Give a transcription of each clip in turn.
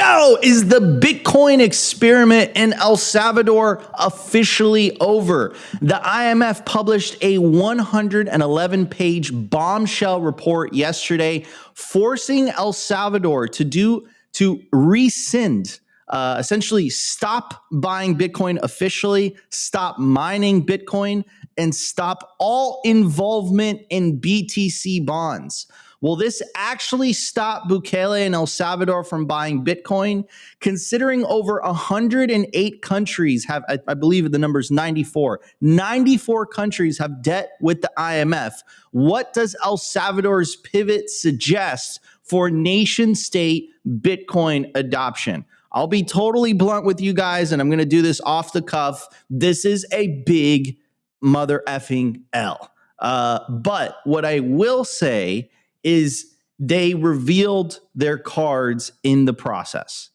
Yo, is the Bitcoin experiment in El Salvador officially over? The IMF published a 111-page bombshell report yesterday, forcing El Salvador to rescind, essentially stop buying Bitcoin officially, stop mining Bitcoin, and stop all involvement in BTC bonds. Will this actually stop Bukele and El Salvador from buying Bitcoin? Considering over 108 countries have, I believe the number is 94. 94 countries have debt with the IMF. What does El Salvador's pivot suggest for nation state Bitcoin adoption? I'll be totally blunt with you guys, and I'm going to do this off the cuff. This is a big mother effing L. But what I will say is they revealed their cards in the process.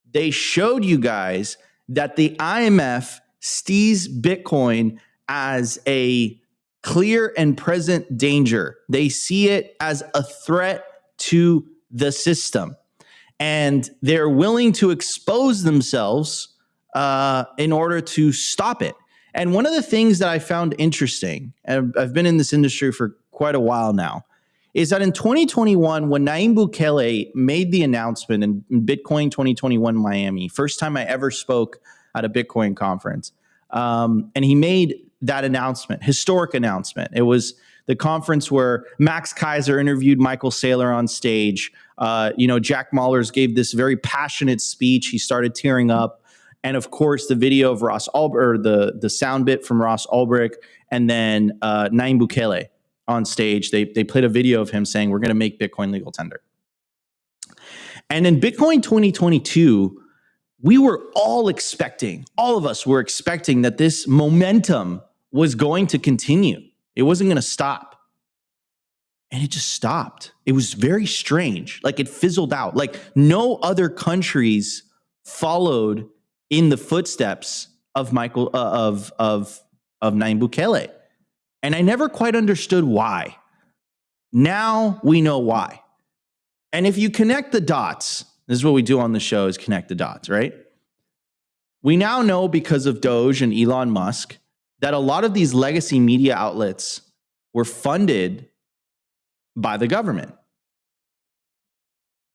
They showed you guys that the IMF sees Bitcoin as a clear and present danger. They see it as a threat to the system. And they're willing to expose themselves in order to stop it. And one of the things that I found interesting, and I've been in this industry for quite a while now, is that in 2021, when Nayib Bukele made the announcement in Bitcoin 2021 Miami, first time I ever spoke at a Bitcoin conference, and he made that announcement, historic announcement. It was the conference where Max Kaiser interviewed Michael Saylor on stage. Jack Mallers gave this very passionate speech. He started tearing up. And of course, the video of Ross Ulbricht, the sound bit from Ross Ulbricht, and then Nayib Bukele on stage. They played a video of him saying, we're going to make Bitcoin legal tender. And in Bitcoin 2022, we were all of us were expecting that this momentum was going to continue. It wasn't going to stop. And it just stopped. It was very strange. Like it fizzled out. Like no other countries followed in the footsteps of Nayib Bukele. And I never quite understood why. Now we know why. And if you connect the dots, this is what we do on the show, is connect the dots, right? We now know because of Doge and Elon Musk that a lot of these legacy media outlets were funded by the government.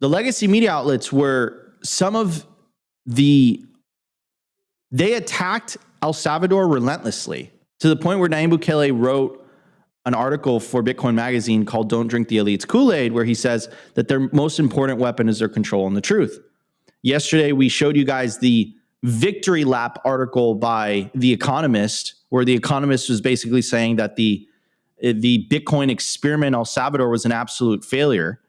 The legacy media outlets were they attacked El Salvador relentlessly, to the point where Nayib Bukele wrote an article for Bitcoin Magazine called Don't Drink the Elite's Kool-Aid, where he says that their most important weapon is their control and the truth. Yesterday, we showed you guys the victory lap article by The Economist, where The Economist was basically saying that the Bitcoin experiment in El Salvador was an absolute failure.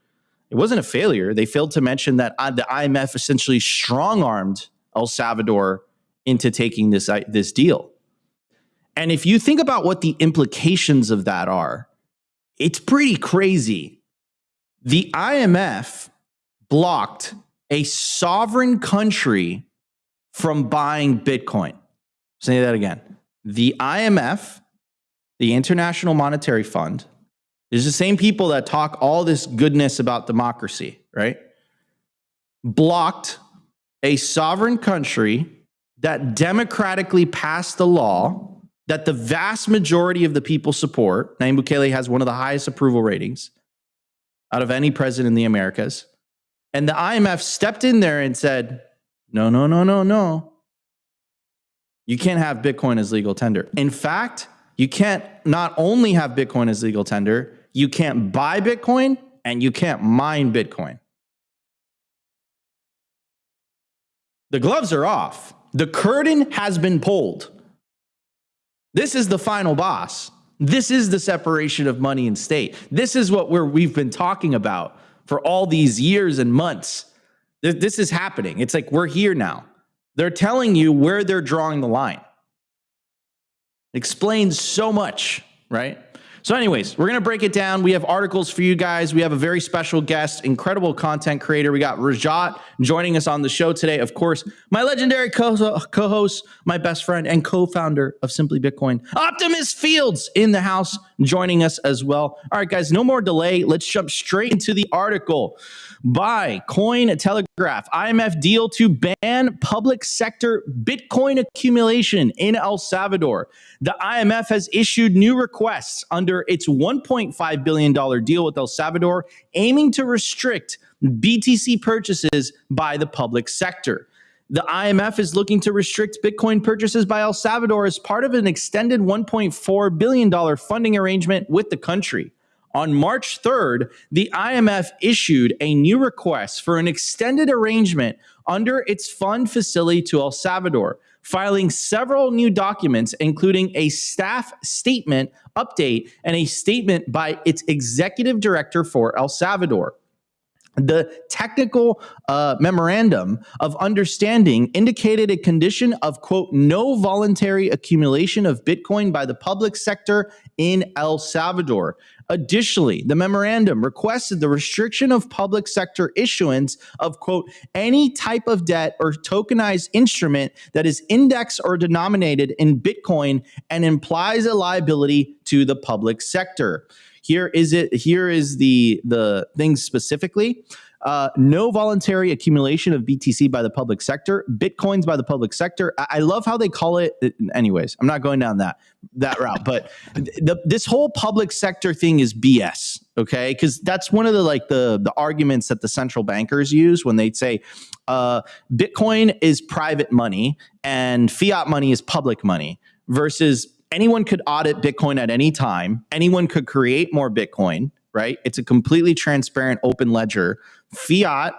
It wasn't a failure. They failed to mention that the IMF essentially strong-armed El Salvador into taking this deal. And if you think about what the implications of that are, it's pretty crazy. The IMF blocked a sovereign country from buying Bitcoin. Say that again. The IMF, the International Monetary Fund, is the same people that talk all this goodness about democracy, right? Blocked a sovereign country that democratically passed the law that the vast majority of the people support. Nayib Bukele has one of the highest approval ratings out of any president in the Americas. And the IMF stepped in there and said, no. You can't have Bitcoin as legal tender. In fact, you can't not only have Bitcoin as legal tender, you can't buy Bitcoin and you can't mine Bitcoin. The gloves are off. The curtain has been pulled. This is the final boss. This is the separation of money and state. This is what we've been talking about for all these years and months. This is happening. It's like we're here now. They're telling you where they're drawing the line. Explains so much, right? So anyways, we're going to break it down. We have articles for you guys. We have a very special guest, incredible content creator. We got Rajat joining us on the show today. Of course, my legendary co-host, my best friend and co-founder of Simply Bitcoin, Optimus Fields, in the house joining us as well. All right, guys, no more delay. Let's jump straight into the article. By Cointelegraph, IMF deal to ban public sector Bitcoin accumulation in El Salvador. The IMF has issued new requests under its $1.5 billion deal with El Salvador, aiming to restrict BTC purchases by the public sector. The IMF is looking to restrict Bitcoin purchases by El Salvador as part of an extended $1.4 billion funding arrangement with the country. On March 3rd, the IMF issued a new request for an extended arrangement under its fund facility to El Salvador, filing several new documents, including a staff statement update and a statement by its executive director for El Salvador. The technical memorandum of understanding indicated a condition of, quote, no voluntary accumulation of Bitcoin by the public sector in El Salvador. Additionally, the memorandum requested the restriction of public sector issuance of, quote, any type of debt or tokenized instrument that is indexed or denominated in Bitcoin and implies a liability to the public sector. Here is the thing specifically. No voluntary accumulation of BTC by the public sector, Bitcoins by the public sector. I love how they call it. Anyways, I'm not going down that route, but this whole public sector thing is BS. Okay, because that's one of the arguments that the central bankers use when they say Bitcoin is private money and fiat money is public money, versus anyone could audit Bitcoin at any time. Anyone could create more Bitcoin, right? It's a completely transparent, open ledger. Fiat,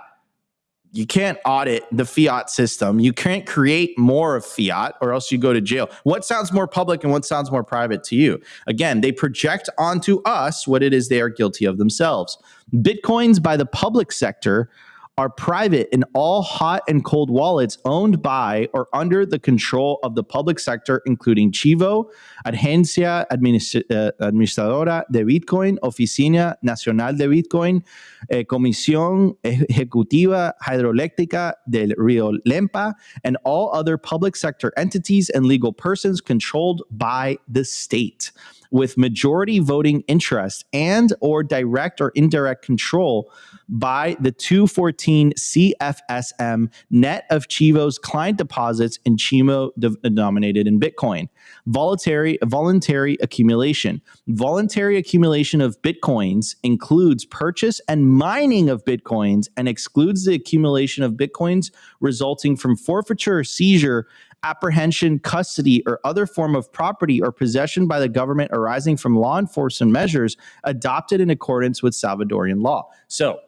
you can't audit the fiat system. You can't create more of fiat or else you go to jail. What sounds more public and what sounds more private to you? Again, they project onto us what it is they are guilty of themselves. Bitcoins by the public sector are private in all hot and cold wallets owned by or under the control of the public sector, including Chivo, Agencia Administradora de Bitcoin, Oficina Nacional de Bitcoin, Comisión Ejecutiva Hidroeléctrica del Río Lempa, and all other public sector entities and legal persons controlled by the state, with majority voting interest and or direct or indirect control by the 214 CFSM net of Chivo's client deposits in Chivo denominated in Bitcoin. Voluntary accumulation. Voluntary accumulation of Bitcoins includes purchase and mining of Bitcoins and excludes the accumulation of Bitcoins resulting from forfeiture, seizure, apprehension, custody, or other form of property or possession by the government arising from law enforcement measures adopted in accordance with Salvadorian law. So,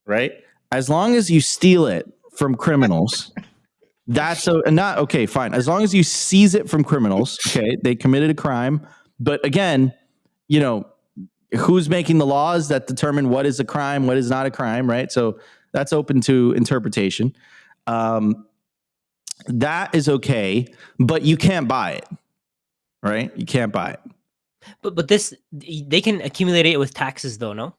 right, as long as you steal it from criminals, that's not okay, fine. As long as you seize it from criminals, okay, they committed a crime. But again, you know, who's making the laws that determine what is a crime, what is not a crime, right? So that's open to interpretation. That is okay, but you can't buy it, right? You can't buy it. But this, they can accumulate it with taxes, though, no?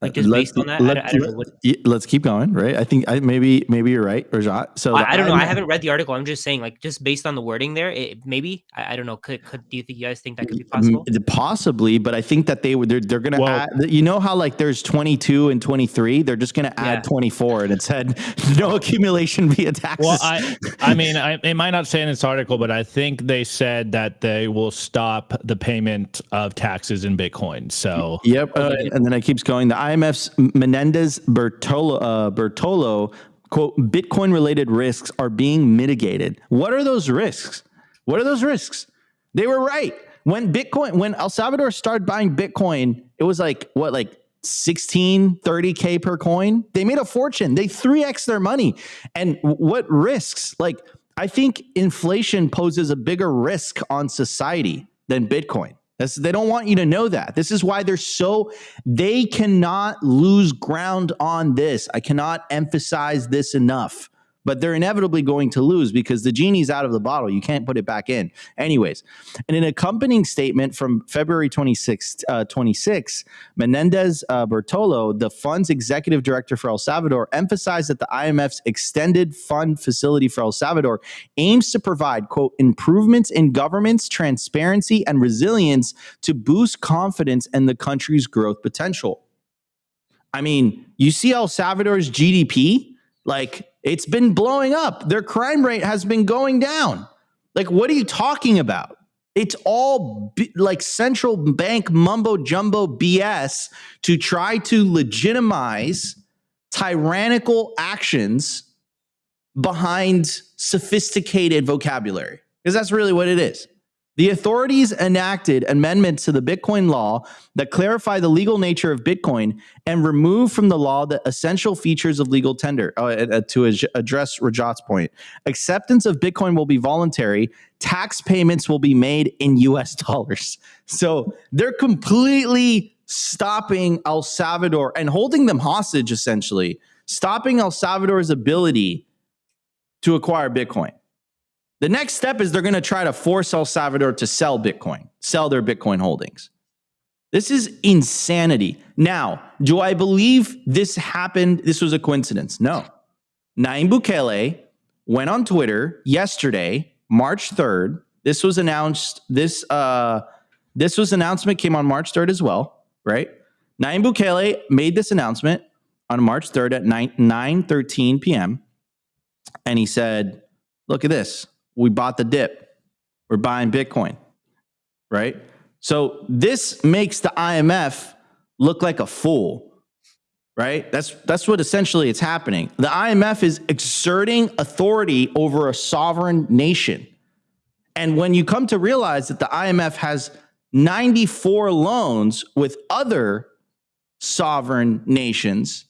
Like just based on that, I don't know what. Let's keep going, right? I think maybe you're right, Rajat. So I don't know. I haven't read the article. I'm just saying, like, just based on the wording there, maybe I don't know. Do you think you guys think that could be possible? Possibly, but I think that they're going to add. You know how like there's 22 and 23. They're just going to add 24, and it said no accumulation via taxes. Well, I mean, it might not say in this article, but I think they said that they will stop the payment of taxes in Bitcoin. So yep, and then it keeps going. The IMF's Menendez Bertolo, quote, Bitcoin-related risks are being mitigated. What are those risks? What are those risks? They were right. When El Salvador started buying Bitcoin, it was like, what, like 30K per coin? They made a fortune. They 3x their money. And what risks? Like, I think inflation poses a bigger risk on society than Bitcoin. They don't want you to know that. This is why they cannot lose ground on this. I cannot emphasize this enough. but they're inevitably going to lose because the genie's out of the bottle. You can't put it back in. Anyways, in an accompanying statement from February 26, Menendez Bertolo, the fund's executive director for El Salvador, emphasized that the IMF's extended fund facility for El Salvador aims to provide, quote, improvements in governance, transparency, and resilience to boost confidence in the country's growth potential. I mean, you see El Salvador's GDP, like it's been blowing up. Their crime rate has been going down. Like, what are you talking about? It's all like central bank mumbo jumbo BS to try to legitimize tyrannical actions behind sophisticated vocabulary, because that's really what it is. The authorities enacted amendments to the Bitcoin law that clarify the legal nature of Bitcoin and remove from the law the essential features of legal tender. To address Rajat's point, acceptance of Bitcoin will be voluntary. Tax payments will be made in US dollars. So they're completely stopping El Salvador and holding them hostage, essentially, stopping El Salvador's ability to acquire Bitcoin. The next step is they're going to try to force El Salvador to sell Bitcoin, sell their Bitcoin holdings. This is insanity. Now, do I believe this happened? This was a coincidence? No. Nayib Bukele went on Twitter yesterday, March 3rd. This was announced. This announcement came on March 3rd as well, right? Nayib Bukele made this announcement on March 3rd at 9:13 p.m. And he said, look at this. We bought the dip. We're buying Bitcoin, right? So this makes the IMF look like a fool, right? That's what essentially it's happening. The IMF is exerting authority over a sovereign nation. And when you come to realize that the IMF has 94 loans with other sovereign nations,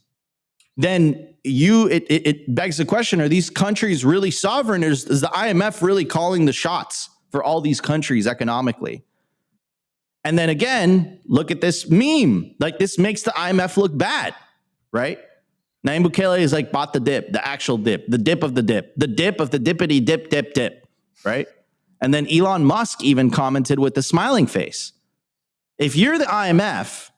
then it begs the question, are these countries really sovereign? Is the IMF really calling the shots for all these countries economically? And then again, look at this meme. Like, this makes the IMF look bad, right? Nayib Bukele is like, bought the dip, the actual dip, the dip of the dip, the dip of the dippity dip, dip, dip, right? And then Elon Musk even commented with the smiling face. If you're the IMF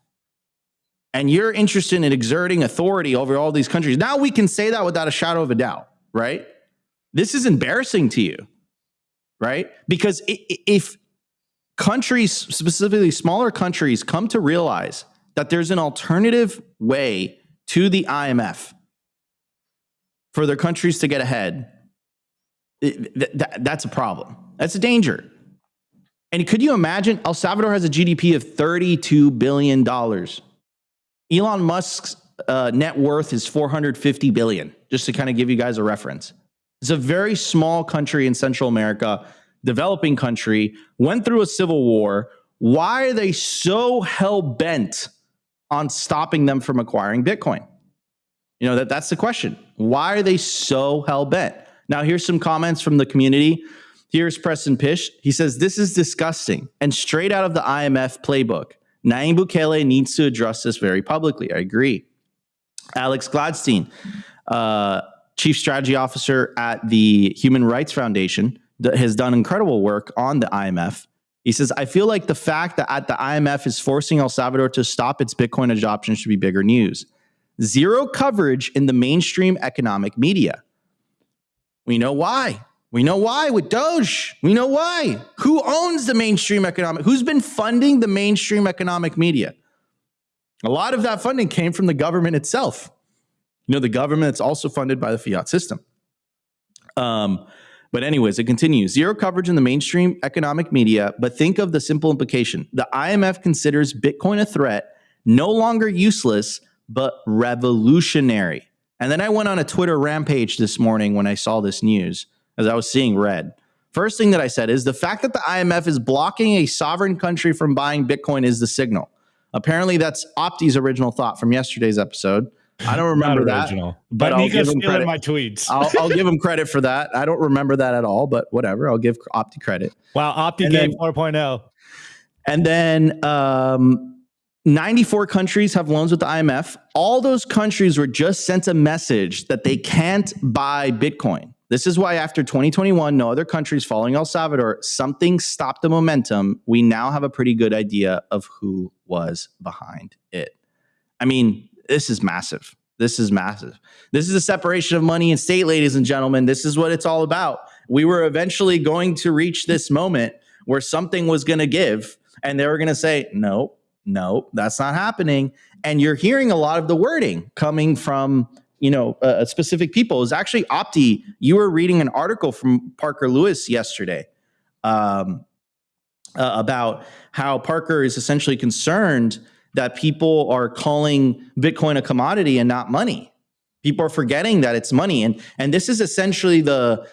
and you're interested in exerting authority over all these countries, now we can say that without a shadow of a doubt, right? This is embarrassing to you, right? Because if countries, specifically smaller countries, come to realize that there's an alternative way to the IMF for their countries to get ahead, that's a problem. That's a danger. And could you imagine? El Salvador has a GDP of $32 billion. Elon Musk's net worth is $450 billion, just to kind of give you guys a reference. It's a very small country in Central America, developing country, went through a civil war. Why are they so hell-bent on stopping them from acquiring Bitcoin? You know, that's the question. Why are they so hell-bent? Now, here's some comments from the community. Here's Preston Pish. He says, this is disgusting and straight out of the IMF playbook. Nayib Bukele needs to address this very publicly. I agree. Alex Gladstein, Chief Strategy Officer at the Human Rights Foundation, has done incredible work on the IMF. He says, I feel like the fact that the IMF is forcing El Salvador to stop its Bitcoin adoption should be bigger news. Zero coverage in the mainstream economic media. We know why. We know why with Doge. We know why. Who owns the mainstream economic? Who's been funding the mainstream economic media? A lot of that funding came from the government itself. You know, the government that's also funded by the fiat system. But anyways, it continues. Zero coverage in the mainstream economic media, but think of the simple implication. The IMF considers Bitcoin a threat, no longer useless, but revolutionary. And then I went on a Twitter rampage this morning when I saw this news, as I was seeing red. First thing that I said is the fact that the IMF is blocking a sovereign country from buying Bitcoin is the signal. Apparently, that's Opti's original thought from yesterday's episode. I don't remember that. But I'll give him credit. My tweets. I'll give him credit for that. I don't remember that at all, but whatever. I'll give Opti credit. Wow, Opti gave 4.0. And then 94 countries have loans with the IMF. All those countries were just sent a message that they can't buy Bitcoin. This is why after 2021, no other countries following El Salvador, something stopped the momentum. We now have a pretty good idea of who was behind it. I mean, this is massive. This is massive. This is a separation of money and state, ladies and gentlemen. This is what it's all about. We were eventually going to reach this moment where something was going to give, and they were going to say, no, that's not happening. And you're hearing a lot of the wording coming from, specific people. It was actually Opti. You were reading an article from Parker Lewis yesterday about how Parker is essentially concerned that people are calling Bitcoin a commodity and not money. People are forgetting that it's money. And this is essentially the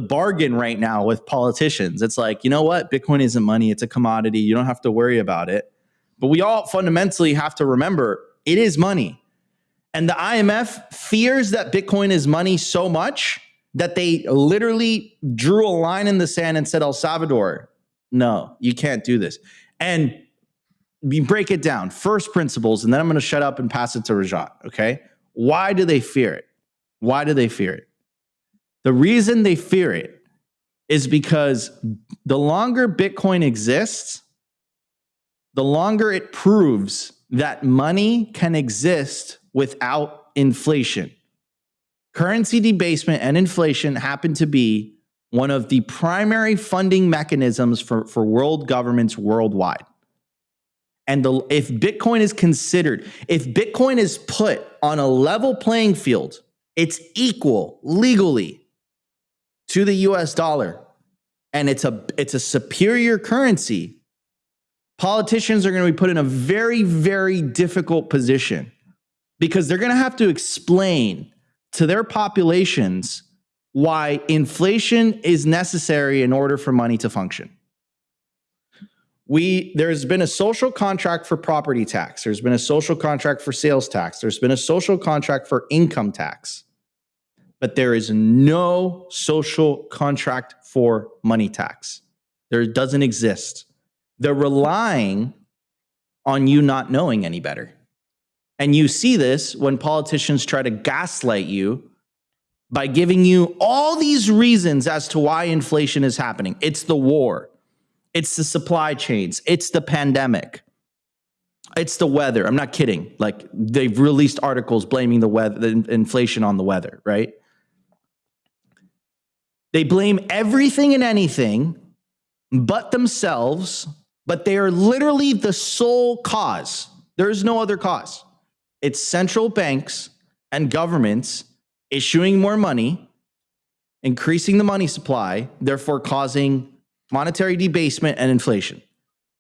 bargain right now with politicians. It's like, you know what? Bitcoin isn't money. It's a commodity. You don't have to worry about it. But we all fundamentally have to remember it is money. And the IMF fears that Bitcoin is money so much that they literally drew a line in the sand and said, El Salvador, no, you can't do this. And we break it down, first principles, and then I'm going to shut up and pass it to Rajat, okay? Why do they fear it? Why do they fear it? The reason they fear it is because the longer Bitcoin exists, the longer it proves that money can exist without inflation. Currency debasement and inflation happen to be one of the primary funding mechanisms for world governments worldwide. And if Bitcoin is considered, if Bitcoin is put on a level playing field, it's equal legally to the US dollar, and it's a superior currency, politicians are going to be put in a very, very difficult position because they're going to have to explain to their populations why inflation is necessary in order for money to function. There's been a social contract for property tax. There's been a social contract for sales tax. There's been a social contract for income tax. But there is no social contract for money tax. There doesn't exist. They're relying on you not knowing any better. And you see this when politicians try to gaslight you by giving you all these reasons as to why inflation is happening. It's the war. It's the supply chains. It's the pandemic. It's the weather. I'm not kidding. Like, they've released articles blaming the weather, the inflation on the weather, right? They blame everything and anything but themselves, but they are literally the sole cause. There is no other cause. It's central banks and governments issuing more money, increasing the money supply, therefore causing monetary debasement and inflation.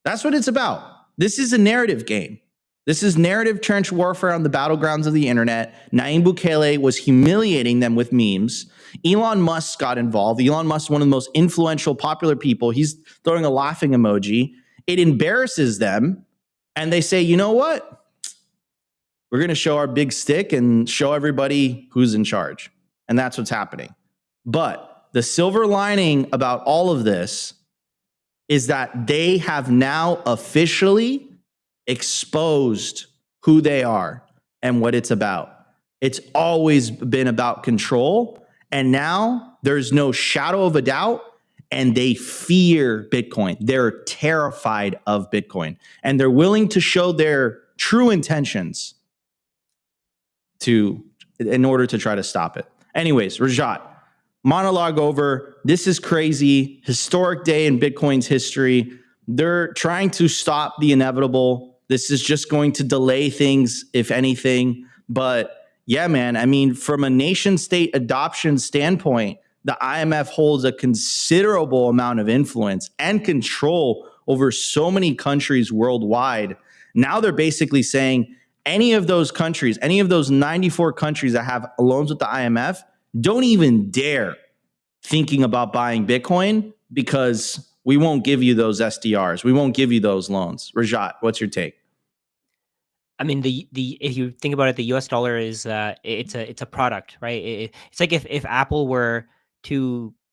That's what it's about. This is a narrative game. This is narrative trench warfare on the battlegrounds of the internet. Nayib Bukele was humiliating them with memes. Elon Musk got involved. Elon Musk is one of the most influential, popular people. He's throwing a laughing emoji. It embarrasses them. And they say, you know what? We're going to show our big stick and show everybody who's in charge. And that's what's happening. But the silver lining about all of this is that they have now officially exposed who they are and what it's about. It's always been about control. And now there's no shadow of a doubt. And they fear Bitcoin. They're terrified of Bitcoin. And they're willing to show their true intentions in order to try to stop it. Anyways, Rajat, monologue over. This is crazy. Historic day in Bitcoin's history. They're trying to stop the inevitable. This is just going to delay things, if anything. But yeah, man, I mean, from a nation state adoption standpoint, the IMF holds a considerable amount of influence and control over so many countries worldwide. Now they're basically saying any of those countries, any of those 94 countries that have loans with the IMF, don't even dare thinking about buying Bitcoin because we won't give you those SDRs. We won't give you those loans. Rajat, what's your take? I mean, the if you think about it, the US dollar is it's a product, right? It's like if Apple were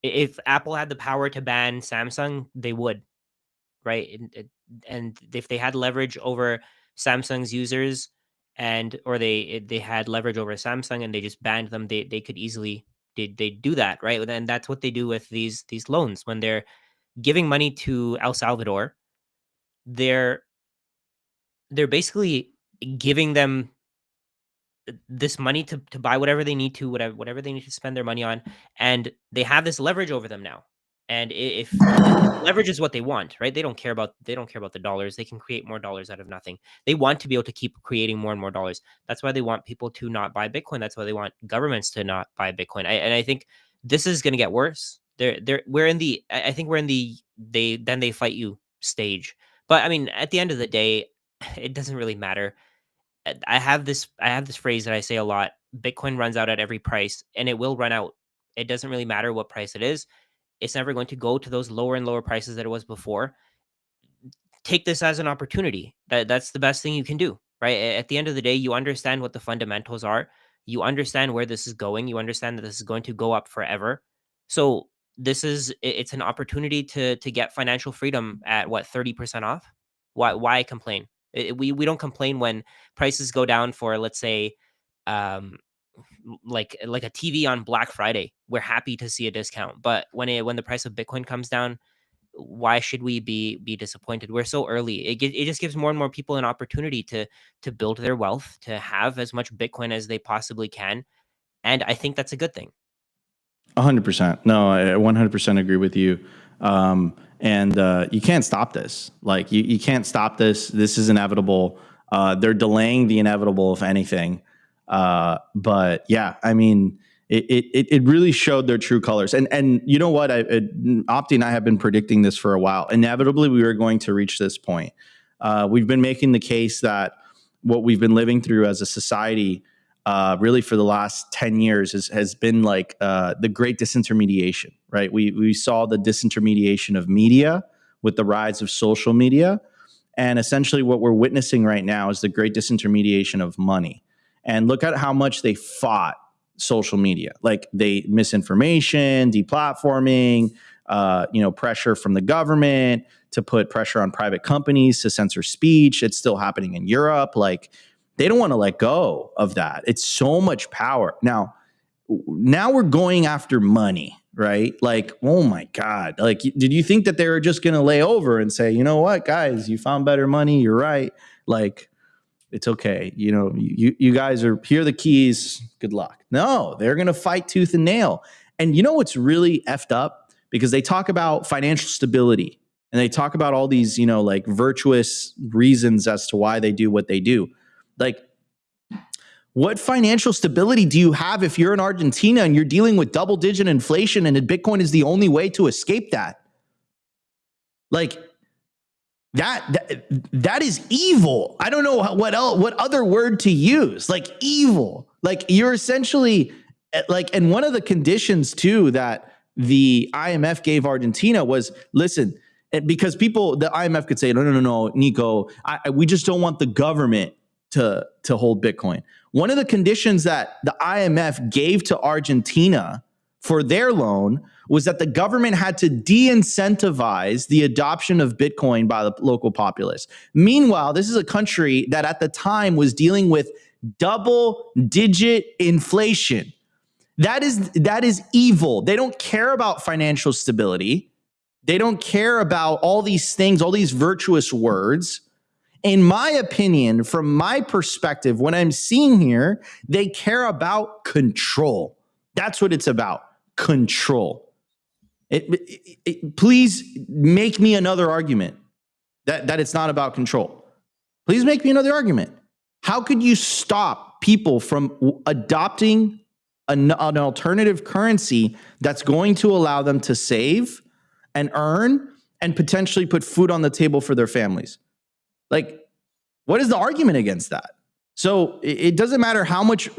if Apple had the power to ban Samsung, they would, right? if they had leverage over Samsung's users, or they had leverage over Samsung and they just banned them, they could easily they do that, right? And that's what they do with these loans. When they're giving money to El Salvador, they're basically giving them this money to buy whatever they need to, whatever they need to spend their money on, and they have this leverage over them now. And if leverage is what they want, right? They don't care about the dollars. They can create more dollars out of nothing. They want to be able to keep creating more and more dollars. That's why they want people to not buy Bitcoin. That's why they want governments to not buy Bitcoin. And I think this is going to get worse. We're in the they fight you stage. But I mean, at the end of the day, it doesn't really matter. I have this phrase that I say a lot. Bitcoin runs out at every price, and it will run out. It doesn't really matter what price it is. It's never going to go to those lower and lower prices that it was before. Take this as an opportunity. That's the best thing you can do, right? At the end of the day, you understand what the fundamentals are. You understand where this is going. You understand that this is going to go up forever. So it's an opportunity to get financial freedom at what, 30% off? Why complain? We don't complain when prices go down for, let's say, like a TV on Black Friday. We're happy to see a discount, but when the price of Bitcoin comes down, why should we be disappointed? We're so early. It just gives more and more people an opportunity to build their wealth, to have as much Bitcoin as they possibly can, and I think that's a good thing. 100%. No, I 100% agree with you. And you can't stop this. Like you can't stop this. This is inevitable. They're delaying the inevitable, if anything. But yeah, I mean, it really showed their true colors. And you know what? Opti and I have been predicting this for a while. Inevitably, we were going to reach this point. We've been making the case that what we've been living through as a society, really for the last 10 years has been like the great disintermediation, right? We saw the disintermediation of media with the rise of social media. And essentially what we're witnessing right now is the great disintermediation of money. And look at how much they fought social media. Like they misinformation, deplatforming, pressure from the government to put pressure on private companies to censor speech. It's still happening in Europe. Like, they don't want to let go of that. It's so much power. Now we're going after money, right? Like, oh my God. Like, did you think that they were just going to lay over and say, you know what, guys, you found better money. You're right. Like, it's okay. You guys here are the keys. Good luck. No, they're going to fight tooth and nail. And you know what's really effed up? Because they talk about financial stability and they talk about all these, like virtuous reasons as to why they do what they do. Like, what financial stability do you have if you're in Argentina and you're dealing with double-digit inflation and Bitcoin is the only way to escape that? Like, that is evil. I don't know what other word to use. Like, evil. Like, you're essentially like, and one of the conditions too that the IMF gave Argentina was, listen, because the IMF could say, no, Nico, we just don't want the government to hold Bitcoin. One of the conditions that the IMF gave to Argentina for their loan was that the government had to de-incentivize the adoption of Bitcoin by the local populace. Meanwhile, this is a country that at the time was dealing with double-digit inflation. That is evil. They don't care about financial stability. They don't care about all these things, all these virtuous words. In my opinion, from my perspective, what I'm seeing here, they care about control. That's what it's about, control. Please make me another argument that it's not about control. Please make me another argument. How could you stop people from adopting an alternative currency that's going to allow them to save and earn and potentially put food on the table for their families? Like, what is the argument against that? So it doesn't matter how much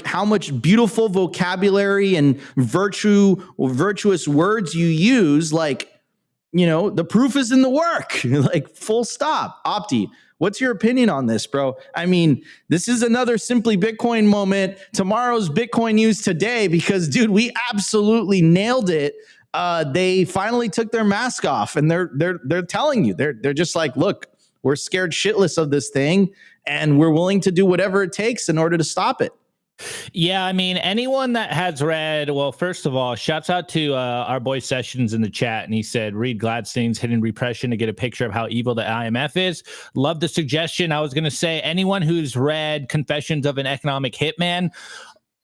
how much beautiful vocabulary and virtuous words you use. Like, the proof is in the work. Like, full stop. Opti, what's your opinion on this, bro? I mean, this is another Simply Bitcoin moment. Tomorrow's Bitcoin news today, because, dude, we absolutely nailed it. they finally took their mask off, and they're telling you, they're just like, look, we're scared shitless of this thing, and we're willing to do whatever it takes in order to stop it. Yeah, I mean, anyone that has read, well, first of all, shouts out to our boy Sessions in the chat, and he said, read Gladstein's Hidden Repression to get a picture of how evil the IMF is. Love the suggestion. I was going to say, anyone who's read Confessions of an Economic Hitman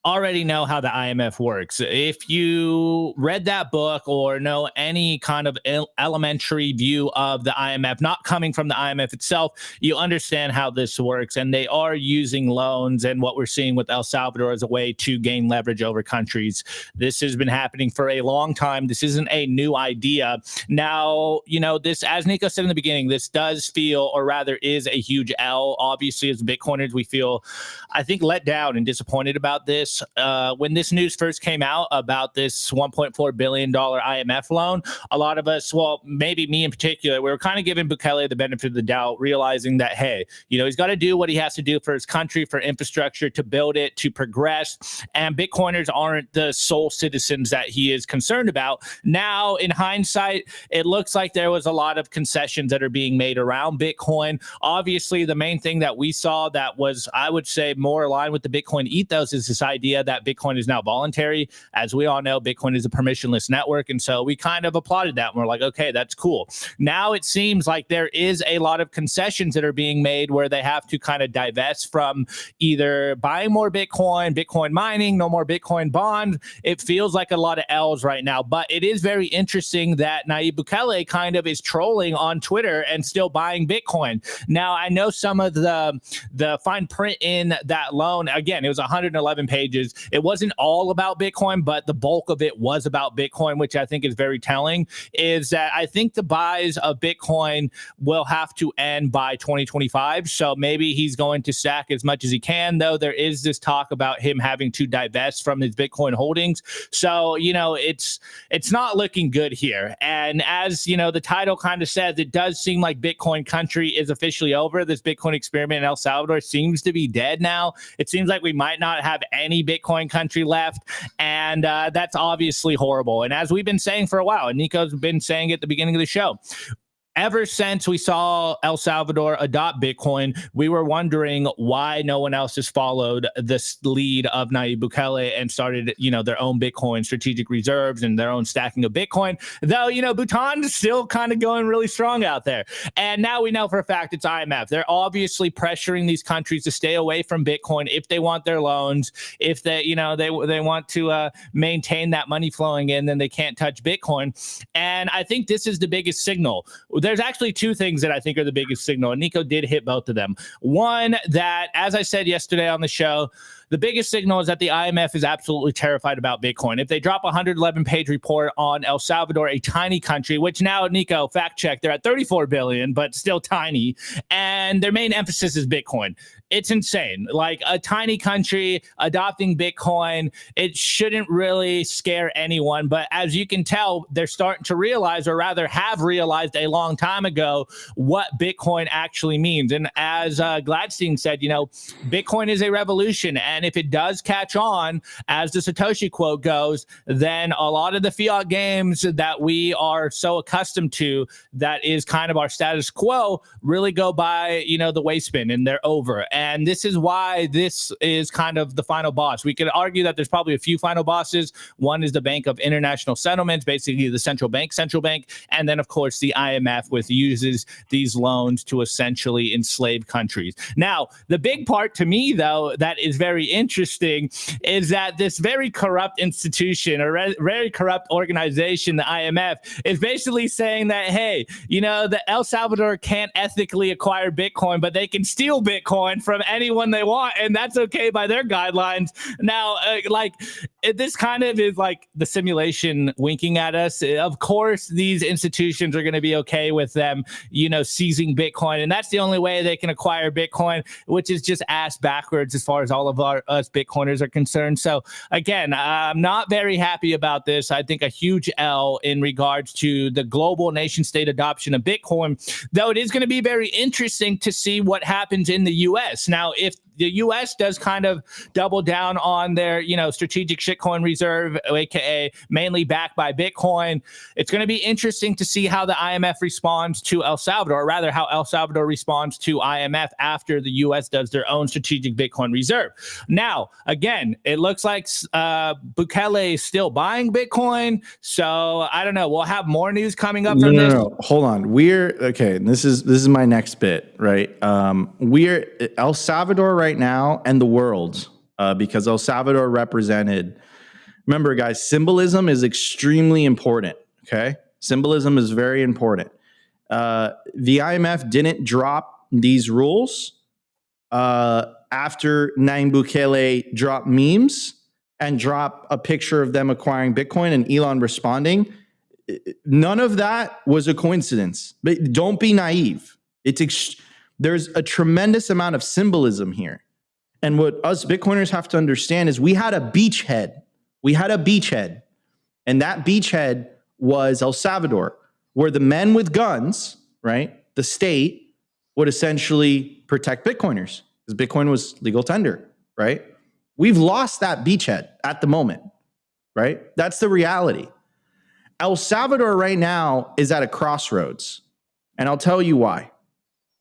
already know how the IMF works. If you read that book or know any kind of elementary view of the IMF, not coming from the IMF itself, you understand how this works. And they are using loans and what we're seeing with El Salvador as a way to gain leverage over countries. This has been happening for a long time. This isn't a new idea. Now, you know, this, as Nico said in the beginning, this does feel, or rather is a huge L. Obviously, as Bitcoiners, we feel, I think, let down and disappointed about this. When this news first came out about this $1.4 billion IMF loan, a lot of us, well, maybe me in particular, we were kind of giving Bukele the benefit of the doubt, realizing that, hey, you know, he's got to do what he has to do for his country, for infrastructure, to build it, to progress. And Bitcoiners aren't the sole citizens that he is concerned about. Now, in hindsight, it looks like there was a lot of concessions that are being made around Bitcoin. Obviously, the main thing that we saw that was, I would say, more aligned with the Bitcoin ethos is this idea that Bitcoin is now voluntary. As we all know, Bitcoin is a permissionless network. And so we kind of applauded that. And we're like, okay, that's cool. Now it seems like there is a lot of concessions that are being made where they have to kind of divest from either buying more Bitcoin, Bitcoin mining, no more Bitcoin bond. It feels like a lot of L's right now. But it is very interesting that Nayib Bukele kind of is trolling on Twitter and still buying Bitcoin. Now, I know some of the fine print in that loan, again, it was 111 pages. It wasn't all about Bitcoin, but the bulk of it was about Bitcoin, which I think is very telling, is that I think the buys of Bitcoin will have to end by 2025. So maybe he's going to stack as much as he can, though there is this talk about him having to divest from his Bitcoin holdings. So, you know, it's not looking good here. And as, you know, the title kind of says, it does seem like Bitcoin country is officially over. This Bitcoin experiment in El Salvador seems to be dead now. It seems like we might not have any Bitcoin country left, and that's obviously horrible. And as we've been saying for a while, and Nico's been saying at the beginning of the show, ever since we saw El Salvador adopt Bitcoin, we were wondering why no one else has followed this lead of Nayib Bukele and started, you know, their own Bitcoin strategic reserves and their own stacking of Bitcoin. Though, you know, Bhutan's still kind of going really strong out there. And now we know for a fact it's IMF. They're obviously pressuring these countries to stay away from Bitcoin if they want their loans. If they, you know, they want to maintain that money flowing in, then they can't touch Bitcoin. And I think this is the biggest signal. There's actually two things that I think are the biggest signal, and Nico did hit both of them. One, that, as I said yesterday on the show, the biggest signal is that the IMF is absolutely terrified about Bitcoin. If they drop a 111-page report on El Salvador, a tiny country, which now, Nico, fact check, they're at 34 billion, but still tiny, and their main emphasis is Bitcoin. It's insane. Like, a tiny country adopting Bitcoin, it shouldn't really scare anyone. But as you can tell, they're starting to realize, or rather have realized a long time ago, what Bitcoin actually means. And as Gladstein said, you know, Bitcoin is a revolution. And if it does catch on, as the Satoshi quote goes, then a lot of the fiat games that we are so accustomed to, that is kind of our status quo, really go by, you know, the waistband, and they're over. And this is why this is kind of the final boss. We could argue that there's probably a few final bosses. One is the Bank of International Settlements, basically the central bank. And then, of course, the IMF, which uses these loans to essentially enslave countries. Now, the big part to me, though, that is very interesting is that this very corrupt institution, or very corrupt organization, the IMF, is basically saying that, hey, you know, the El Salvador can't ethically acquire Bitcoin, but they can steal Bitcoin from anyone they want, and that's okay by their guidelines. Now, this kind of is like the simulation winking at us. Of course, these institutions are going to be okay with them, you know, seizing Bitcoin, and that's the only way they can acquire Bitcoin, which is just ass backwards as far as all of us Bitcoiners are concerned. So again, I'm not very happy about this. I think a huge L in regards to the global nation state adoption of Bitcoin, though it is going to be very interesting to see what happens in the US. Now, if the U.S. does kind of double down on their, strategic shitcoin reserve, aka mainly backed by Bitcoin. It's going to be interesting to see how the IMF responds to El Salvador, or rather how El Salvador responds to IMF after the U.S. does their own strategic Bitcoin reserve. Now, again, it looks like Bukele is still buying Bitcoin, so I don't know. We'll have more news coming up from this. No, hold on. Okay. This is my next bit, right? We're El Salvador right now and the world, because El Salvador represented. Remember, guys, symbolism is extremely important. Okay, symbolism is very important. The IMF didn't drop these rules after Nayib Bukele dropped memes and dropped a picture of them acquiring Bitcoin and Elon responding. None of that was a coincidence. But don't be naive. There's a tremendous amount of symbolism here. And what us Bitcoiners have to understand is we had a beachhead. And that beachhead was El Salvador, where the men with guns, right, the state, would essentially protect Bitcoiners because Bitcoin was legal tender, right? We've lost that beachhead at the moment, right? That's the reality. El Salvador right now is at a crossroads, and I'll tell you why,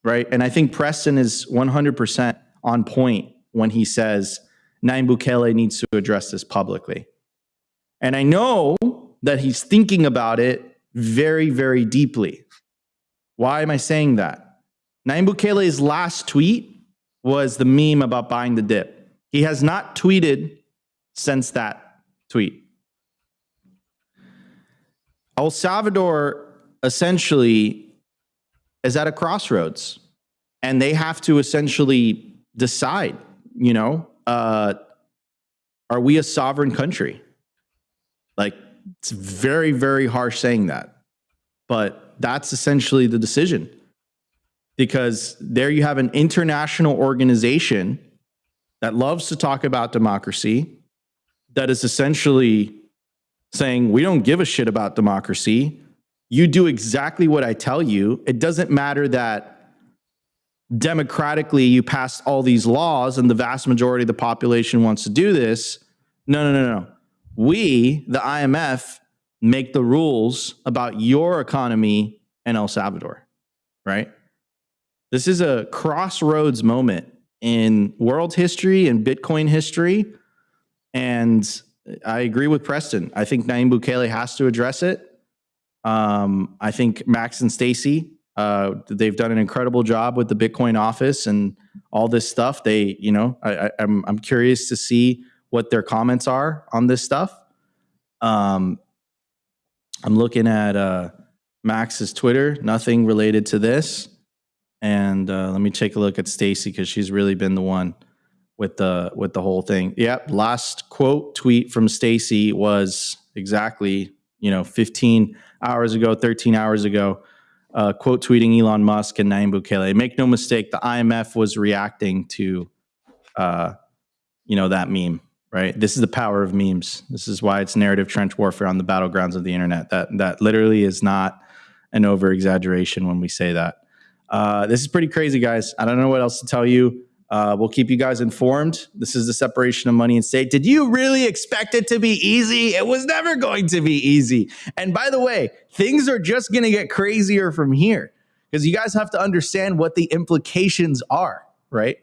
right? And I think Preston is 100% on point when he says Nayib Bukele needs to address this publicly. And I know that he's thinking about it very, very deeply. Why am I saying that? Nayib Bukele's last tweet was the meme about buying the dip. He has not tweeted since that tweet. El Salvador essentially is at a crossroads, and they have to essentially decide, are we a sovereign country? Like, it's very, very harsh saying that, but that's essentially the decision, because there you have an international organization that loves to talk about democracy, that is essentially saying, we don't give a shit about democracy. You do exactly what I tell you. It doesn't matter that democratically you passed all these laws and the vast majority of the population wants to do this. No. We, the IMF, make the rules about your economy in El Salvador, right? This is a crossroads moment in world history and Bitcoin history. And I agree with Preston. I think Nayib Bukele has to address it. I think Max and Stacy, they've done an incredible job with the Bitcoin office and all this stuff. I'm curious to see what their comments are on this stuff. I'm looking at Max's Twitter, nothing related to this. And let me take a look at Stacy, because she's really been the one with the whole thing. Yep, last quote tweet from Stacy was exactly 15 hours ago, 13 hours ago. Quote tweeting Elon Musk and Nayib Bukele. Make no mistake, the IMF was reacting to that meme. Right. This is the power of memes. This is why it's narrative trench warfare on the battlegrounds of the internet. That literally is not an over exaggeration when we say that. This is pretty crazy, guys. I don't know what else to tell you. We'll keep you guys informed. This is the separation of money and state. Did you really expect it to be easy? It was never going to be easy. And by the way, things are just going to get crazier from here, because you guys have to understand what the implications are, right?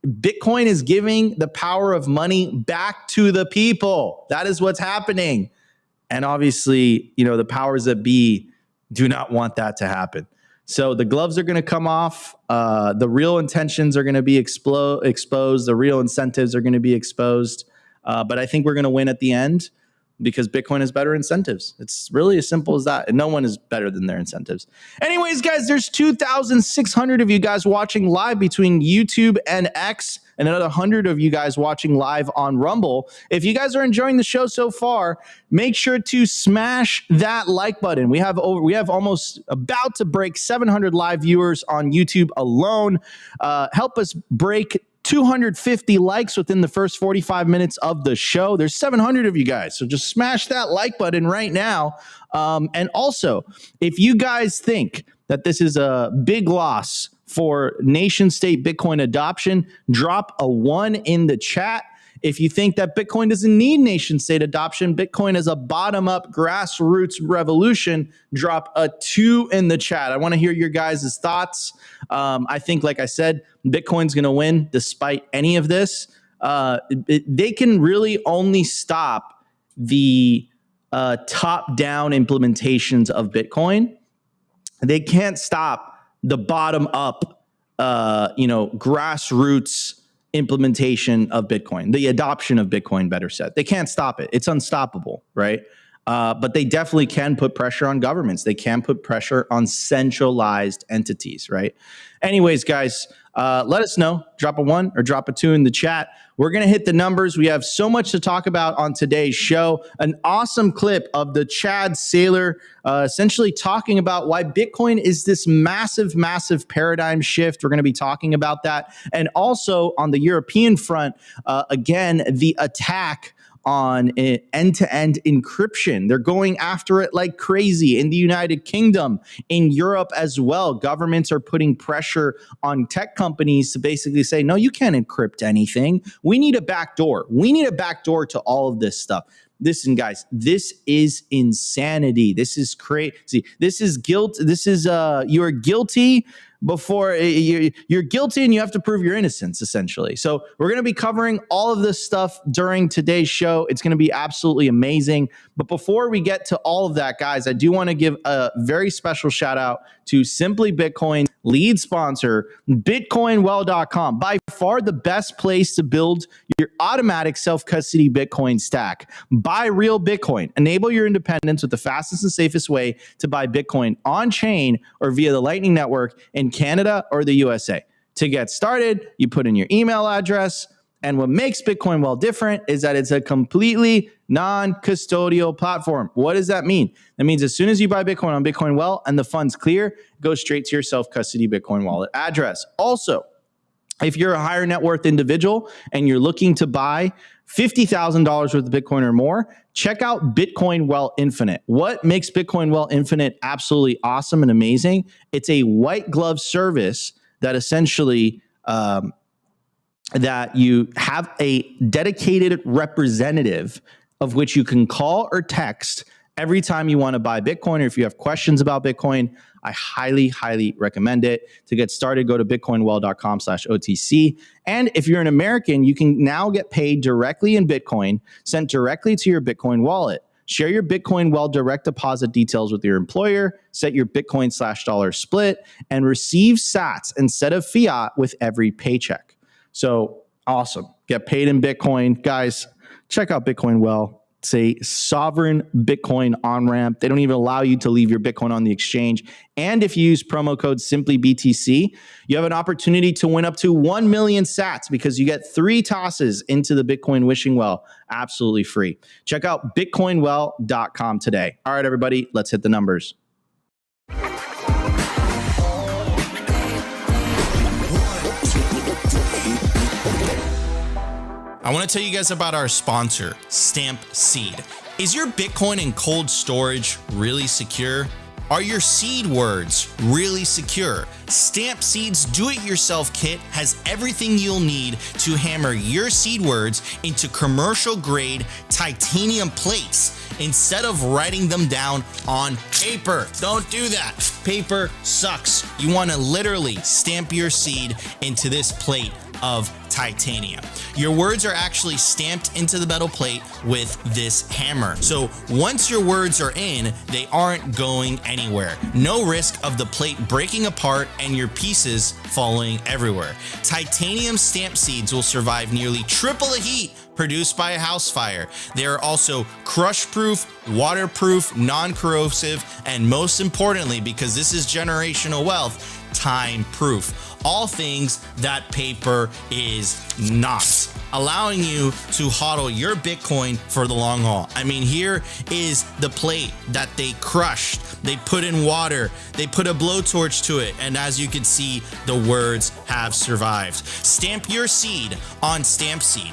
Bitcoin is giving the power of money back to the people. That is what's happening. And obviously, the powers that be do not want that to happen. So the gloves are going to come off. The real intentions are going to be exposed. The real incentives are going to be exposed. But I think we're going to win at the end, because Bitcoin has better incentives. It's really as simple as that. And no one is better than their incentives. Anyways, guys, there's 2,600 of you guys watching live between YouTube and X, and another 100 of you guys watching live on Rumble. If you guys are enjoying the show so far, make sure to smash that like button. We have almost about to break 700 live viewers on YouTube alone. Help us break 250 likes within the first 45 minutes of the show. There's 700 of you guys, so just smash that like button right now. And also, if you guys think that this is a big loss for nation state Bitcoin adoption, drop a 1 in the chat. If you think that Bitcoin doesn't need nation state adoption, Bitcoin is a bottom up grassroots revolution, drop a 2 in the chat. I want to hear your guys' thoughts. I think, like I said, Bitcoin's going to win despite any of this. They can really only stop the top down implementations of Bitcoin. They can't stop the bottom up, grassroots implementation of Bitcoin, the adoption of Bitcoin, better said. They can't stop it. It's unstoppable, right? But they definitely can put pressure on governments. They can put pressure on centralized entities, right? Anyways, guys, let us know. Drop a 1 or drop a 2 in the chat. We're going to hit the numbers. We have so much to talk about on today's show. An awesome clip of the Chad Saylor essentially talking about why Bitcoin is this massive, massive paradigm shift. We're going to be talking about that. And also on the European front, again, the attack on end-to-end encryption. They're going after it like crazy in the United Kingdom, in Europe as well. Governments are putting pressure on tech companies to basically say, no, you can't encrypt anything. We need a backdoor. We need a backdoor to all of this stuff. Listen, guys, this is insanity. This is crazy. This is guilt. This is you're guilty before you're guilty and you have to prove your innocence, essentially. So we're going to be covering all of this stuff during today's show. It's going to be absolutely amazing. But before we get to all of that, guys, I do want to give a very special shout out to Simply Bitcoin lead sponsor, bitcoinwell.com. By far the best place to build your automatic self-custody Bitcoin stack. Buy real Bitcoin. Enable your independence with the fastest and safest way to buy Bitcoin on-chain or via the Lightning Network in Canada or the USA. To get started, you put in your email address, and what makes Bitcoin Well different is that it's a completely non-custodial platform. What does that mean? That means as soon as you buy Bitcoin on Bitcoin Well and the funds clear, it goes straight to your self-custody Bitcoin wallet address. Also, if you're a higher net worth individual and you're looking to buy $50,000 worth of Bitcoin or more, check out Bitcoin Well Infinite. What makes Bitcoin Well Infinite absolutely awesome and amazing? It's a white glove service that essentially that you have a dedicated representative of which you can call or text every time you want to buy Bitcoin, or if you have questions about Bitcoin. I highly, highly recommend it. To get started, go to bitcoinwell.com/OTC. And if you're an American, you can now get paid directly in Bitcoin, sent directly to your Bitcoin wallet. Share your Bitcoin Well direct deposit details with your employer, set your Bitcoin/dollar split, and receive sats instead of fiat with every paycheck. So awesome. Get paid in Bitcoin. Guys, check out Bitcoin Well. It's a sovereign Bitcoin on-ramp. They don't even allow you to leave your Bitcoin on the exchange. And if you use promo code SimplyBTC, you have an opportunity to win up to 1 million sats because you get 3 tosses into the Bitcoin wishing well absolutely free. Check out bitcoinwell.com today. All right, everybody, let's hit the numbers. I want to tell you guys about our sponsor, Stampseed. Is your Bitcoin in cold storage really secure? Are your seed words really secure? Stampseed's do-it-yourself kit has everything you'll need to hammer your seed words into commercial-grade titanium plates instead of writing them down on paper. Don't do that. Paper sucks. You want to literally stamp your seed into this plate of titanium. Your words are actually stamped into the metal plate with this hammer. So once your words are in, they aren't going anywhere. No risk of the plate breaking apart and your pieces falling everywhere. Titanium stamp seeds will survive nearly triple the heat produced by a house fire. They are also crush-proof, waterproof, non-corrosive, and most importantly, because this is generational wealth, time-proof. All things that paper is not, allowing you to hodl your Bitcoin for the long haul. I mean, here is the plate that they crushed. They put in water, they put a blowtorch to it, and as you can see, the words have survived. Stamp your seed on Stampseed.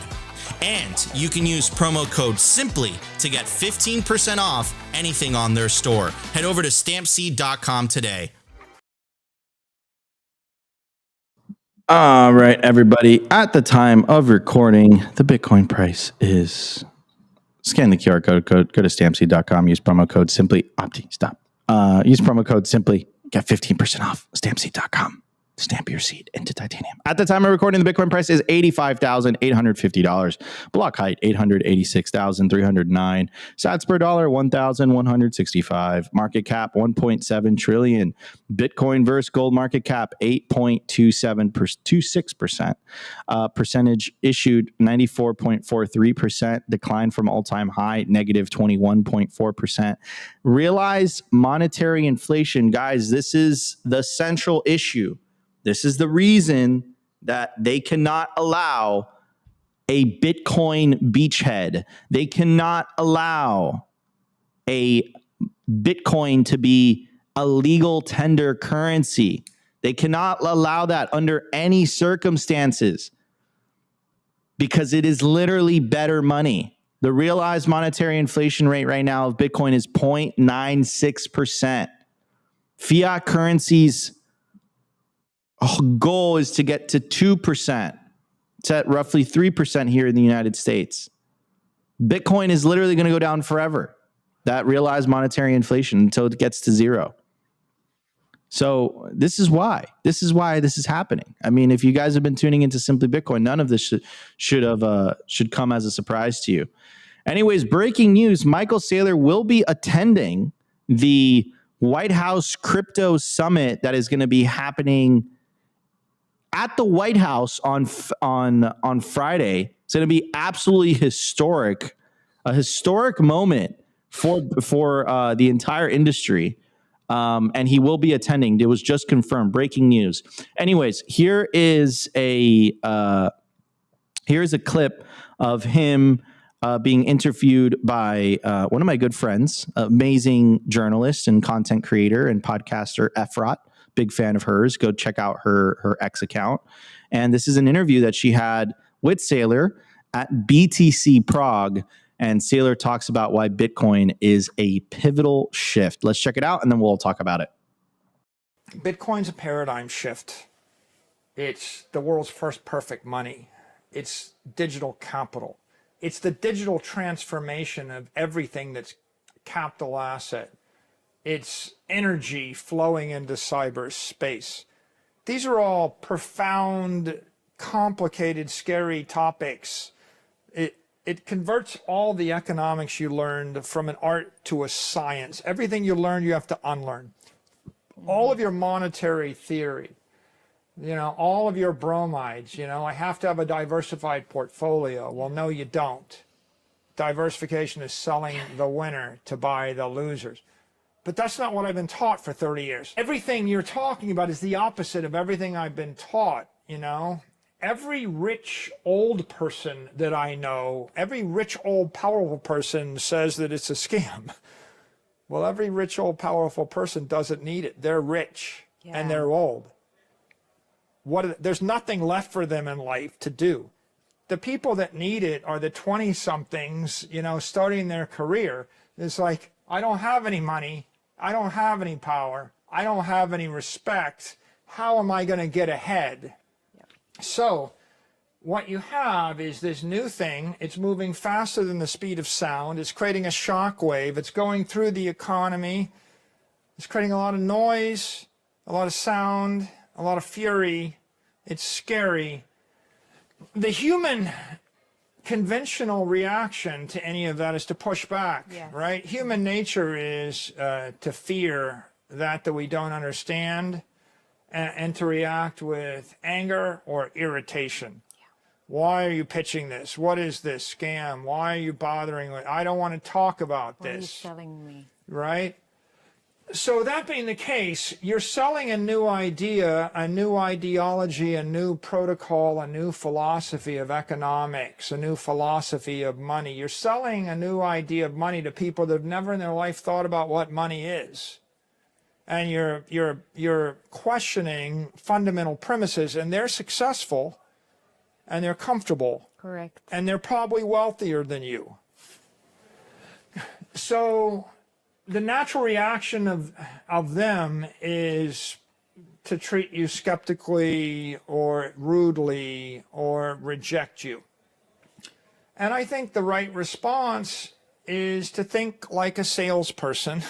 And you can use promo code SIMPLY to get 15% off anything on their store. Head over to stampseed.com today. All right, everybody. At the time of recording, the Bitcoin price is, scan the QR code, go to stampseed.com, use promo code simply, use promo code simply, get 15% off, stampseed.com. Stamp your seed into titanium. At the time of recording, the Bitcoin price is $85,850. Block height, 886,309. Sats per dollar, 1,165. Market cap, 1.7 trillion. Bitcoin versus gold market cap, 8.26%. Percentage issued, 94.43%. Decline from all-time high, negative 21.4%. Realized monetary inflation. Guys, this is the central issue. This is the reason that they cannot allow a Bitcoin beachhead. They cannot allow a Bitcoin to be a legal tender currency. They cannot allow that under any circumstances because it is literally better money. The realized monetary inflation rate right now of Bitcoin is 0.96%. Fiat currencies goal is to get to 2%. It's at roughly 3% here in the United States. Bitcoin is literally going to go down forever, that realized monetary inflation, until it gets to zero. So this is why this is happening. I mean, if you guys have been tuning into Simply Bitcoin, none of this should come as a surprise to you. Anyways, breaking news: Michael Saylor will be attending the White House Crypto Summit that is going to be happening at the White House on Friday. It's going to be absolutely historic, a historic moment for the entire industry, and he will be attending. It was just confirmed. Breaking news. Anyways, here's a clip of him being interviewed by one of my good friends, amazing journalist and content creator and podcaster, Efrat. Big fan of hers. Go check out her X account. And this is an interview that she had with Saylor at BTC Prague. And Saylor talks about why Bitcoin is a pivotal shift. Let's check it out, and then we'll talk about it. Bitcoin's a paradigm shift. It's the world's first perfect money. It's digital capital. It's the digital transformation of everything that's capital asset. It's energy flowing into cyberspace. These are all profound, complicated, scary topics. It converts all the economics you learned from an art to a science. Everything you learn, you have to unlearn. All of your monetary theory, all of your bromides, I have to have a diversified portfolio. Well, no, you don't. Diversification is selling the winner to buy the losers. But that's not what I've been taught for 30 years. Everything you're talking about is the opposite of everything I've been taught, Every rich old person that I know, every rich old powerful person says that it's a scam. Well, every rich old powerful person doesn't need it. They're rich and they're old. There's nothing left for them in life to do. The people that need it are the 20-somethings, starting their career. It's like, I don't have any money. I don't have any power. I don't have any respect. How am I going to get ahead? So what you have is this new thing. It's moving faster than the speed of sound. It's creating a shock wave. It's going through the economy. It's creating a lot of noise, a lot of sound, a lot of fury. It's scary. The human conventional reaction to any of that is to push back, right? Human nature is to fear that we don't understand, and to react with anger or irritation. Why are you pitching this? What is this scam? Why are you bothering with? I don't want to talk about this. Why are you selling me? Right? So that being the case, you're selling a new idea, a new ideology, a new protocol, a new philosophy of economics, a new philosophy of money. You're selling a new idea of money to people that have never in their life thought about what money is. And you're questioning fundamental premises, and they're successful, and they're comfortable. Correct. And they're probably wealthier than you. So the natural reaction of them is to treat you skeptically or rudely or reject you. And I think the right response is to think like a salesperson.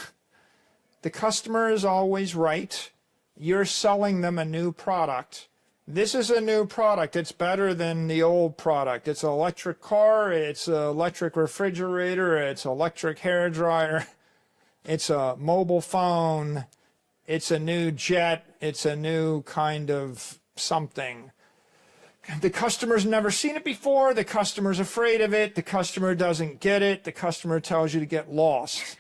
The customer is always right. You're selling them a new product. This is a new product. It's better than the old product. It's an electric car. It's an electric refrigerator. It's an electric hair dryer. It's a mobile phone. It's a new jet. It's a new kind of something. The customer's never seen it before. The customer's afraid of it. The customer doesn't get it. The customer tells you to get lost.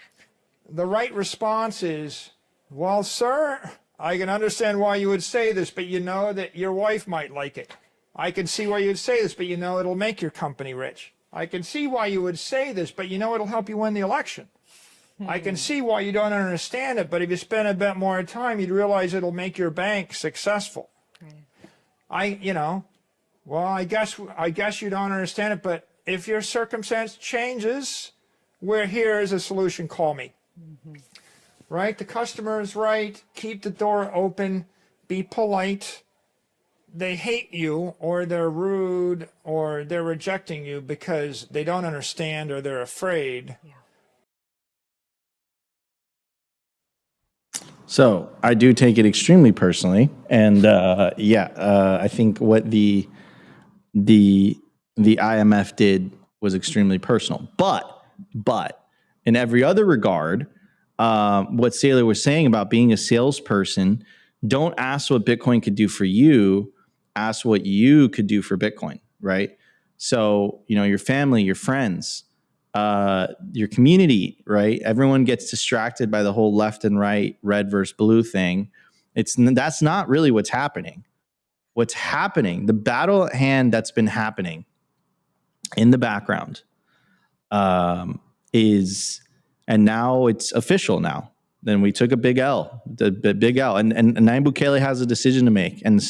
The right response is, well, sir, I can understand why you would say this, but you know that your wife might like it. I can see why you would say this, but you know it'll make your company rich. I can see why you would say this, but you know it'll help you win the election. I can see why you don't understand it, but if you spend a bit more time, you'd realize it'll make your bank successful. Well, I guess you don't understand it, but if your circumstance changes, we're here as a solution. Call me. Right? The customer is right. Keep the door open. Be polite. They hate you, or they're rude, or they're rejecting you because they don't understand or they're afraid. Yeah. So I do take it extremely personally, and I think what the IMF did was extremely personal. But in every other regard, what Saylor was saying about being a salesperson, don't ask what Bitcoin could do for you, ask what you could do for Bitcoin, right? So, your family, your friends, your community, right? Everyone gets distracted by the whole left and right, red versus blue thing. That's not really what's happening. What's happening, the battle at hand that's been happening in the background is, and now it's official now. Then we took a big L, the big L, and Nayib Bukele has a decision to make, and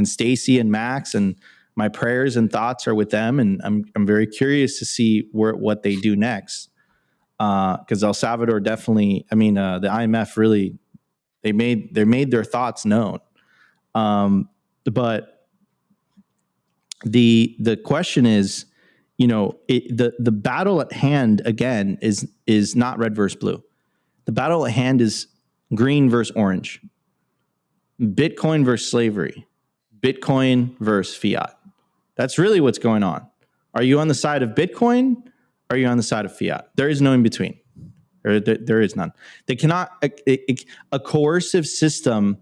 Stacey and Max, and my prayers and thoughts are with them, and I'm very curious to see what they do next, because El Salvador definitely, the IMF really, they made their thoughts known, but the question is, the battle at hand again is not red versus blue. The battle at hand is green versus orange, Bitcoin versus slavery, Bitcoin versus fiat. That's really what's going on. Are you on the side of Bitcoin? Or are you on the side of fiat? There is no in between. There is none. They cannot. A coercive system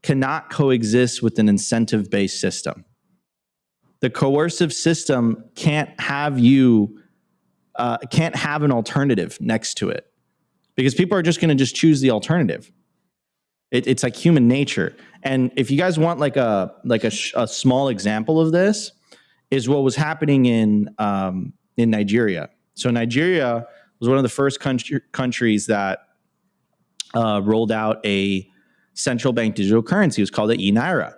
cannot coexist with an incentive-based system. The coercive system can't have an alternative next to it, because people are just going to just choose the alternative. It's like human nature. And if you guys want like a small example of this, is what was happening in Nigeria. So Nigeria was one of the first countries that rolled out a central bank digital currency. It was called the e-naira.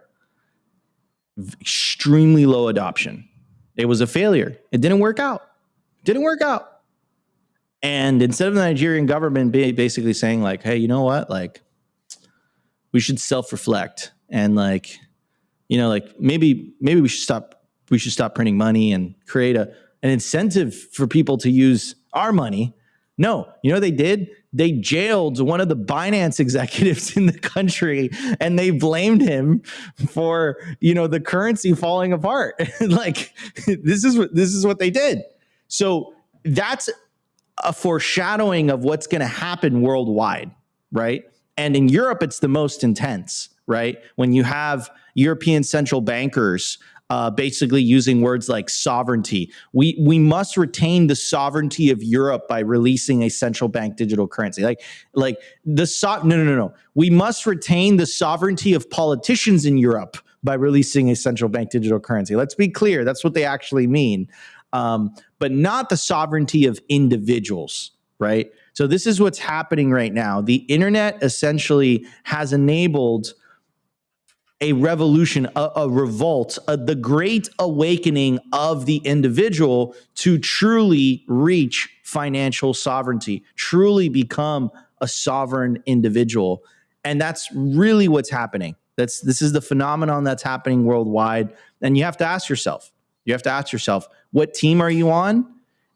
Extremely low adoption. It was a failure. It didn't work out. And instead of the Nigerian government basically saying like, hey, you know what? Like, we should self-reflect and maybe we should stop printing money and create an incentive for people to use our money. No, they did? They jailed one of the Binance executives in the country, and they blamed him for, the currency falling apart. This is what they did. So that's a foreshadowing of what's going to happen worldwide, right? And in Europe, it's the most intense, right? When you have European central bankers basically using words like sovereignty. We must retain the sovereignty of Europe by releasing a central bank digital currency. No. We must retain the sovereignty of politicians in Europe by releasing a central bank digital currency. Let's be clear. That's what they actually mean. But not the sovereignty of individuals, right? So this is what's happening right now. The internet essentially has enabled a revolution, a revolt, the great awakening of the individual to truly reach financial sovereignty, truly become a sovereign individual. And that's really what's happening. This is the phenomenon that's happening worldwide. And you have to ask yourself, what team are you on?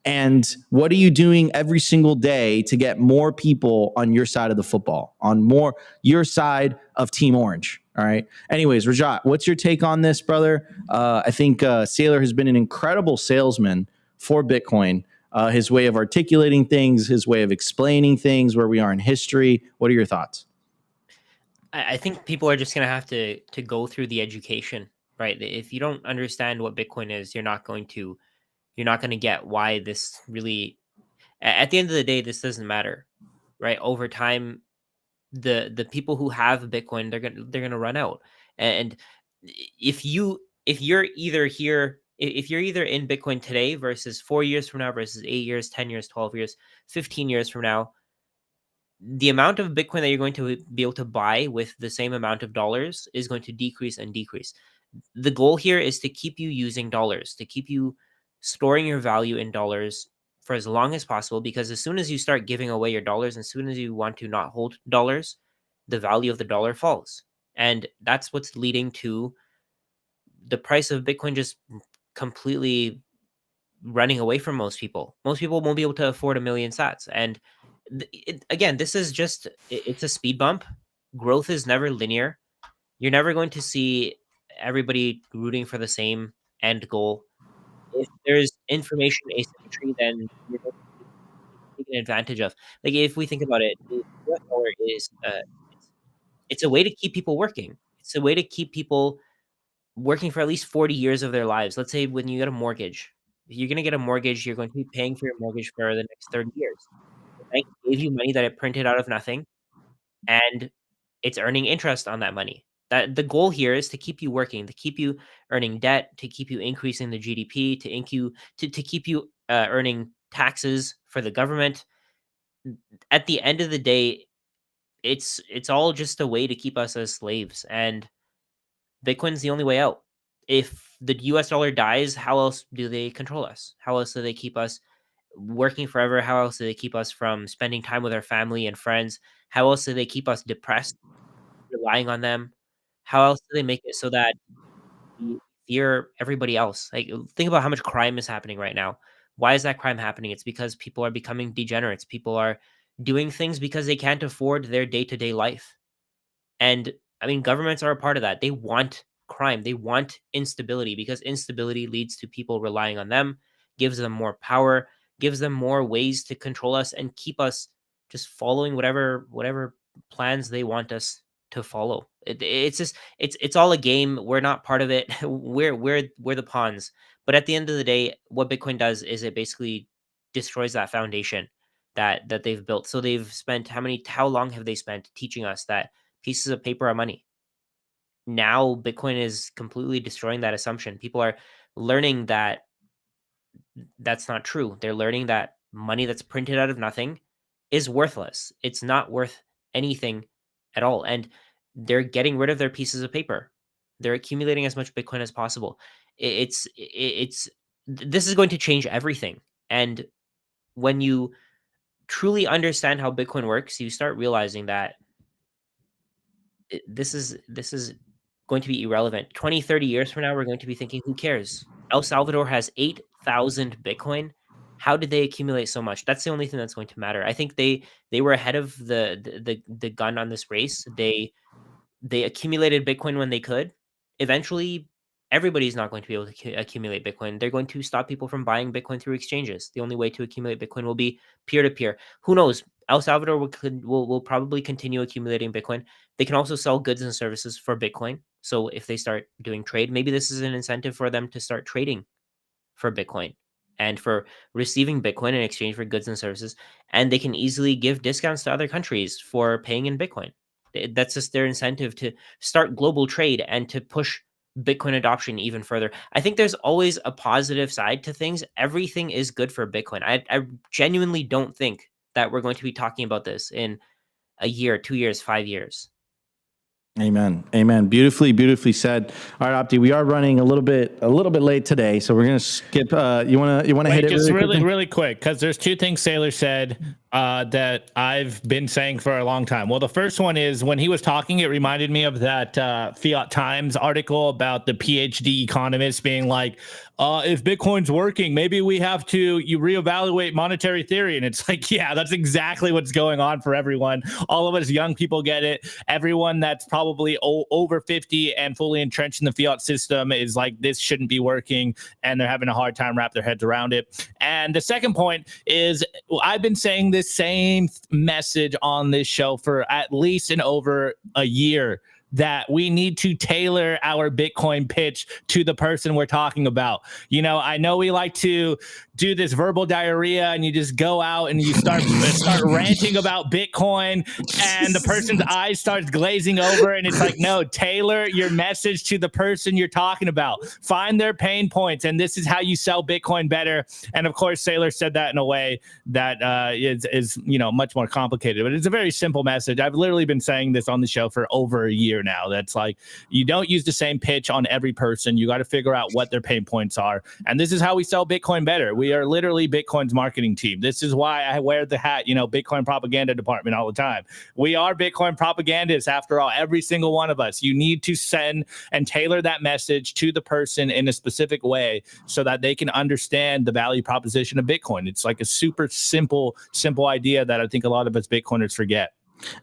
And what are you doing every single day to get more people on your side of the football, on more your side of Team Orange? All right. Anyways, Rajat, what's your take on this, brother? I think Saylor has been an incredible salesman for Bitcoin. His way of articulating things, his way of explaining things, where we are in history. What are your thoughts? I think people are just going to have to go through the education, right? If you don't understand what Bitcoin is, you're not going to get why this really, at the end of the day, this doesn't matter, right? Over time, the people who have Bitcoin, they're gonna run out. And if you're either in Bitcoin today versus 4 years from now versus 8 years, 10 years, 12 years, 15 years from now, the amount of Bitcoin that you're going to be able to buy with the same amount of dollars is going to decrease and decrease. The goal here is to keep you using dollars, to keep you storing your value in dollars for as long as possible, because as soon as you start giving away your dollars, as soon as you want to not hold dollars, the value of the dollar falls. And that's what's leading to the price of Bitcoin just completely running away from most people. Most people won't be able to afford 1 million sats. And again, this is just, it's a speed bump. Growth is never linear. You're never going to see everybody rooting for the same end goal. If there's information asymmetry, then you're going to be taken advantage of. Like, if we think about it, the US dollar is it's a way to keep people working. It's a way to keep people working for at least 40 years of their lives. Let's say when you get a mortgage, if you're going to get a mortgage, you're going to be paying for your mortgage for the next 30 years. The bank gave you money that it printed out of nothing, and it's earning interest on that money. That the goal here is to keep you working, to keep you earning debt, to keep you increasing the GDP, to keep you earning taxes for the government. At the end of the day, it's all just a way to keep us as slaves, and Bitcoin's the only way out. If the US dollar dies, how else do they control us? How else do they keep us working forever? How else do they keep us from spending time with our family and friends? How else do they keep us depressed, relying on them? How else do they make it so that we fear everybody else? Like, think about how much crime is happening right now. Why is that crime happening? It's because people are becoming degenerates. People are doing things because they can't afford their day-to-day life. And I mean, governments are a part of that. They want crime. They want instability, because instability leads to people relying on them, gives them more power, gives them more ways to control us and keep us just following whatever plans they want us to follow. It's just it's all a game. We're not part of it. We're the pawns. But at the end of the day, what Bitcoin does is it basically destroys that foundation that they've built. So they've spent how long have they spent teaching us that pieces of paper are money? Now Bitcoin is completely destroying that assumption. People are learning that that's not true. They're learning that money that's printed out of nothing is worthless. It's not worth anything at all. And they're getting rid of their pieces of paper. They're accumulating as much Bitcoin as possible. This is going to change everything. And when you truly understand how Bitcoin works, you start realizing that this is going to be irrelevant. 20, 30 years from now, we're going to be thinking, who cares? El Salvador has 8,000 Bitcoin. How did they accumulate so much? That's the only thing that's going to matter. I think they were ahead of the gun on this race. They accumulated Bitcoin when they could. Eventually, everybody's not going to be able to accumulate Bitcoin. They're going to stop people from buying Bitcoin through exchanges. The only way to accumulate Bitcoin will be peer-to-peer. Who knows? El Salvador will probably continue accumulating Bitcoin. They can also sell goods and services for Bitcoin. So if they start doing trade, maybe this is an incentive for them to start trading for Bitcoin and for receiving Bitcoin in exchange for goods and services. And they can easily give discounts to other countries for paying in Bitcoin. That's just their incentive to start global trade and to push Bitcoin adoption even further. I think there's always a positive side to things. Everything is good for Bitcoin. I genuinely don't think that we're going to be talking about this in a year, 2 years, 5 years. Amen. Amen. Beautifully said. All right, Opti, we are running a little bit late today, so we're going to skip. You want to hit it just really quick? really quick, because there's two things Saylor said. that I've been saying for a long time. Well, the first one is when he was talking, it reminded me of that Fiat Times article about the PhD economist being like, if Bitcoin's working, maybe we have to reevaluate monetary theory. And it's like, yeah, that's exactly what's going on for everyone. All of us young people get it. Everyone that's probably over 50 and fully entrenched in the fiat system is like, this shouldn't be working. And they're having a hard time wrap their heads around it. And the second point is I've been saying this same message on this show for at least over a year, that we need to tailor our Bitcoin pitch to the person we're talking about. You know, I know we like to do this verbal diarrhea and you just go out and you start ranting about Bitcoin and the person's eyes starts glazing over, and it's like, no, tailor your message to the person you're talking about. Find their pain points, and this is how you sell Bitcoin better. And of course, Saylor said that in a way that is much more complicated, but it's a very simple message. I've literally been saying this on the show for over a year now. That's like, you don't use the same pitch on every person. You got to figure out what their pain points are. And this is how we sell Bitcoin better. We are literally Bitcoin's marketing team. This is why I wear the hat, Bitcoin propaganda department all the time. We are Bitcoin propagandists after all, every single one of us. You need to send and tailor that message to the person in a specific way so that they can understand the value proposition of Bitcoin. It's like a super simple idea that I think a lot of us Bitcoiners forget.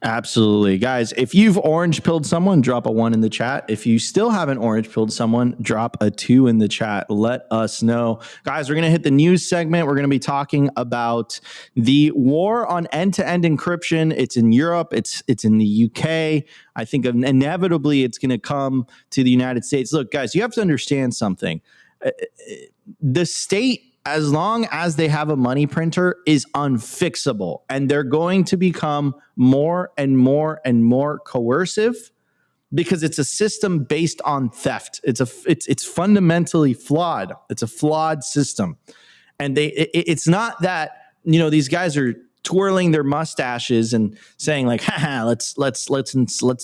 Absolutely. Guys, if you've orange pilled someone, drop a 1 in the chat. If you still haven't orange pilled someone, drop a 2 in the chat. Let us know. Guys, we're going to hit the news segment. We're going to be talking about the war on end-to-end encryption. It's in Europe. It's in the UK. I think inevitably it's going to come to the United States. Look, guys, you have to understand something. The state, as long as they have a money printer, is unfixable, and they're going to become more and more and more coercive because it's a system based on theft. It's fundamentally flawed. It's a flawed system, and it's not that these guys are twirling their mustaches and saying like, "Ha, let's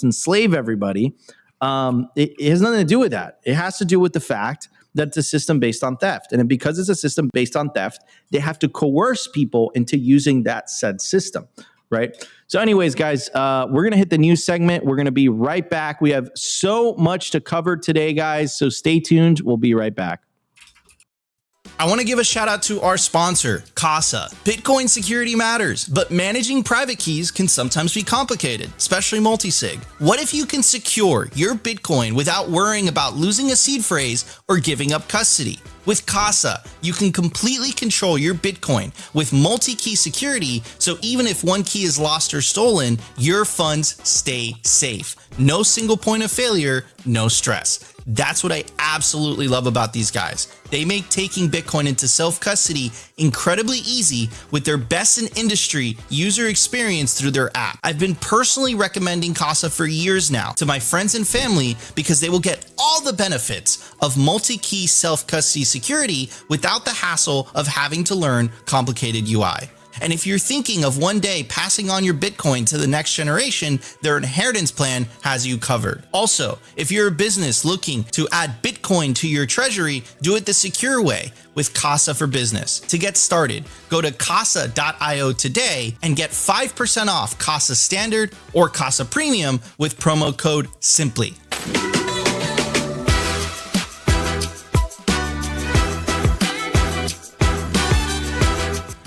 enslave everybody." It has nothing to do with that. It has to do with the fact that it's a system based on theft. And because it's a system based on theft, they have to coerce people into using that said system, right? So anyways, guys, we're going to hit the news segment. We're going to be right back. We have so much to cover today, guys, so stay tuned. We'll be right back. I want to give a shout out to our sponsor, Casa. Bitcoin security matters, but managing private keys can sometimes be complicated, especially multi-sig. What if you can secure your Bitcoin without worrying about losing a seed phrase or giving up custody? With Casa, you can completely control your Bitcoin with multi-key security, so even if one key is lost or stolen, your funds stay safe. No single point of failure, no stress. That's what I absolutely love about these guys. They make taking Bitcoin into self-custody incredibly easy with their best in industry user experience through their app. I've been personally recommending Casa for years now to my friends and family because they will get all the benefits of multi-key self-custody security without the hassle of having to learn complicated UI. And if you're thinking of one day passing on your Bitcoin to the next generation, their inheritance plan has you covered. Also, if you're a business looking to add Bitcoin to your treasury, do it the secure way with Casa for Business. To get started, go to casa.io today and get 5% off Casa Standard or Casa Premium with promo code SIMPLY.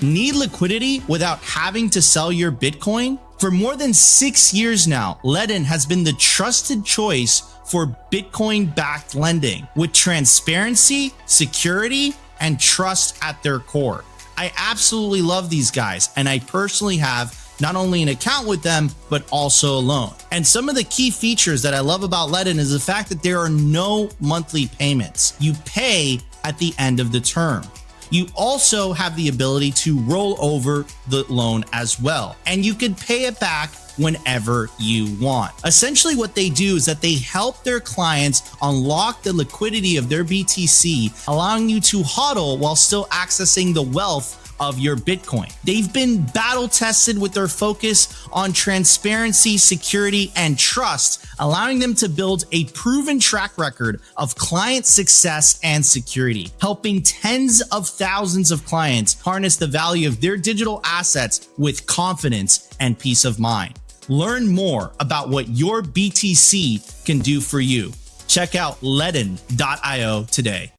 Need liquidity without having to sell your Bitcoin? For more than 6 years now, Ledn has been the trusted choice for Bitcoin-backed lending with transparency, security, and trust at their core. I absolutely love these guys, and I personally have not only an account with them, but also a loan. And some of the key features that I love about Ledn is the fact that there are no monthly payments. You pay at the end of the term. You also have the ability to roll over the loan as well, and you can pay it back whenever you want. Essentially what they do is that they help their clients unlock the liquidity of their BTC, allowing you to hodl while still accessing the wealth of your Bitcoin. They've been battle tested with their focus on transparency, security, and trust, allowing them to build a proven track record of client success and security, helping tens of thousands of clients harness the value of their digital assets with confidence and peace of mind. Learn more about what your BTC can do for you. Check out ledden.io today.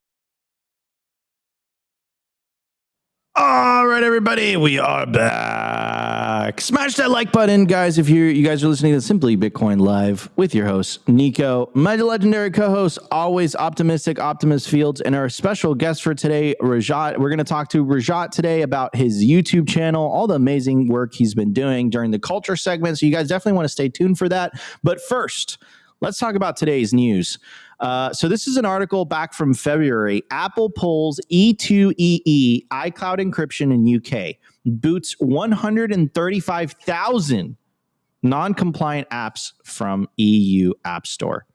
All right, everybody, we are back. Smash that like button, guys, if you guys are listening to Simply Bitcoin Live with your host, Nico, my legendary co-host, always optimistic, Optimus Fields, and our special guest for today, Rajat. We're going to talk to Rajat today about his YouTube channel, all the amazing work he's been doing during the culture segment, so you guys definitely want to stay tuned for that. But first, let's talk about today's news. So this is an article back from February. Apple pulls E2EE iCloud encryption in UK, boots 135,000 non-compliant apps from EU App Store.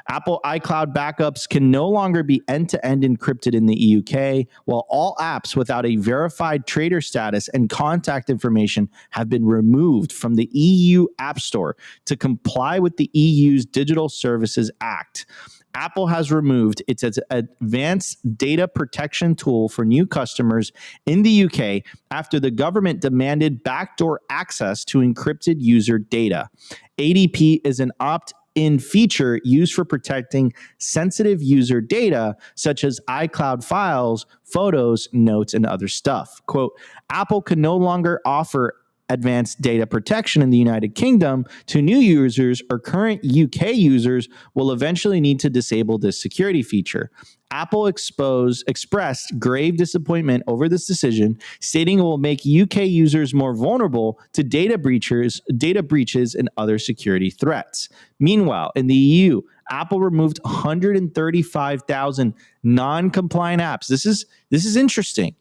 Apple iCloud backups can no longer be end-to-end encrypted in the UK, while all apps without a verified trader status and contact information have been removed from the EU App Store to comply with the EU's Digital Services Act. Apple has removed its advanced data protection tool for new customers in the UK after the government demanded backdoor access to encrypted user data. ADP is an opt-in feature used for protecting sensitive user data, such as iCloud files, photos, notes, and other stuff. Quote, Apple can no longer offer advanced data protection in the United Kingdom to new users, or current UK users will eventually need to disable this security feature. Apple expressed grave disappointment over this decision, stating it will make UK users more vulnerable to data breaches, and other security threats. Meanwhile, in the EU, Apple removed 135,000 non-compliant apps. This is interesting.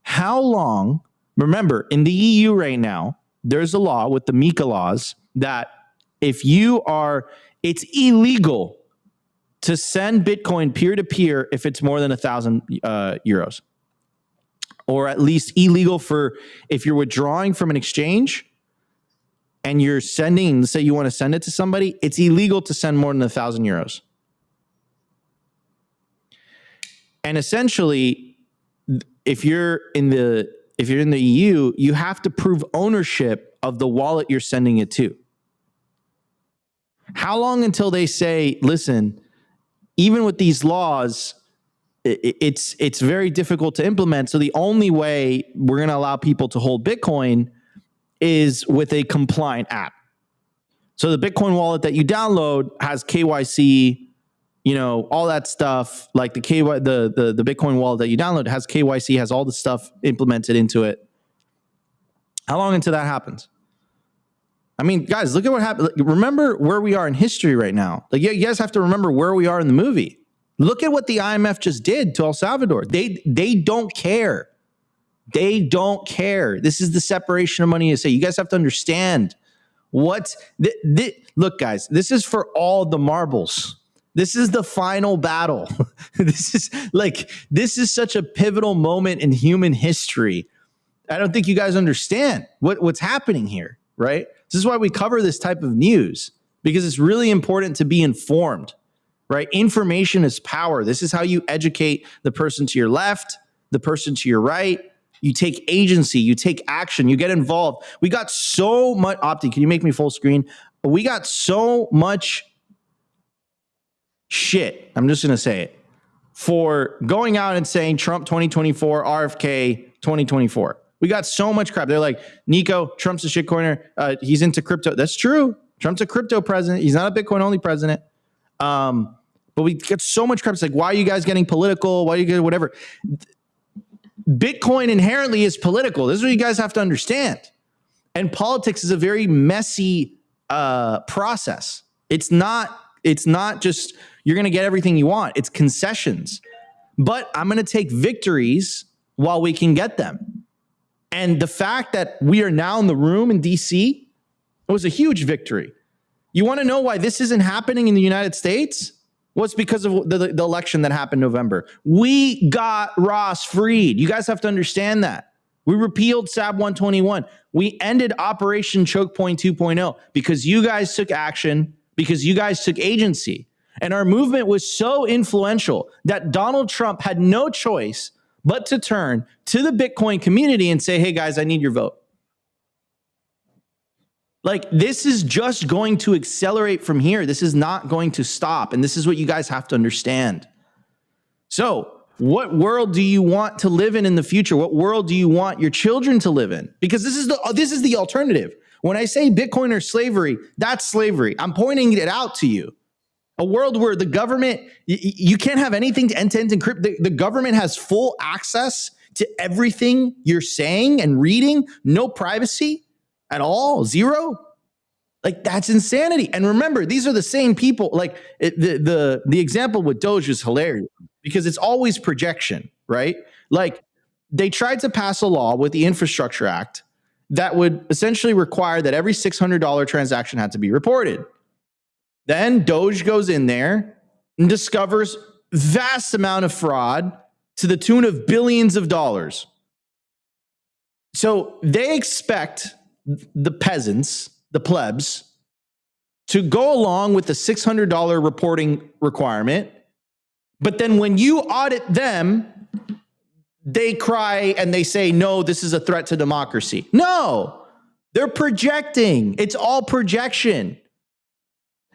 How long? Remember, in the EU right now, there's a law with the MiCA laws that if you are, it's illegal to send Bitcoin peer-to-peer if it's more than 1,000 euros. Or at least illegal for if you're withdrawing from an exchange and you're sending, let's say you want to send it to somebody, it's illegal to send more than 1,000 euros. And essentially, if you're in the EU, you have to prove ownership of the wallet you're sending it to. How long until they say, listen, even with these laws, it's very difficult to implement. So the only way we're going to allow people to hold Bitcoin is with a compliant app. So the Bitcoin wallet that you download has KYC, all that stuff, like the Bitcoin wallet that you download has KYC, has all the stuff implemented into it. How long until that happens? I mean, guys, look at what happened. Remember where we are in history right now. Like, you guys have to remember where we are in the movie. Look at what the IMF just did to El Salvador. They don't care. They don't care. This is the separation of money and state. You guys have to understand look, guys, this is for all the marbles. This is the final battle. This is such a pivotal moment in human history. I don't think you guys understand what's happening here, right? This is why we cover this type of news, because it's really important to be informed, right? Information is power. This is how you educate the person to your left, the person to your right. You take agency, you take action, you get involved. We got so much, Opti, can you make me full screen? We got so much shit, I'm just going to say it, for going out and saying Trump 2024, RFK 2024. We got so much crap. They're like, Nico, Trump's a shitcoiner. He's into crypto. That's true. Trump's a crypto president. He's not a Bitcoin only president. But we get so much crap. It's like, why are you guys getting political? Why are you getting whatever? Bitcoin inherently is political. This is what you guys have to understand. And politics is a very messy process. It's not just you're going to get everything you want. It's concessions. But I'm going to take victories while we can get them. And the fact that we are now in the room in DC was a huge victory. You want to know why this isn't happening in the United States? Well, it's because of the election that happened in November. We got Ross freed. You guys have to understand that. We repealed SAB 121. We ended Operation Choke Point 2.0 because you guys took action, because you guys took agency. And our movement was so influential that Donald Trump had no choice but to turn to the Bitcoin community and say, hey guys, I need your vote. Like, this is just going to accelerate from here. This is not going to stop. And this is what you guys have to understand. So, what world do you want to live in the future? What world do you want your children to live in? Because this is the alternative. When I say Bitcoin or slavery, that's slavery. I'm pointing it out to you. A world where the government, you can't have anything to end-to-end encrypt. The government has full access to everything you're saying and reading. No privacy at all. Zero. Like, that's insanity. And remember, these are the same people. Like, the example with Doge is hilarious because it's always projection, right? Like, they tried to pass a law with the Infrastructure Act that would essentially require that every $600 transaction had to be reported. Then Doge goes in there and discovers vast amount of fraud to the tune of billions of dollars. So they expect the peasants, the plebs, to go along with the $600 reporting requirement. But then when you audit them, they cry and they say, no, this is a threat to democracy. No, they're projecting. It's all projection.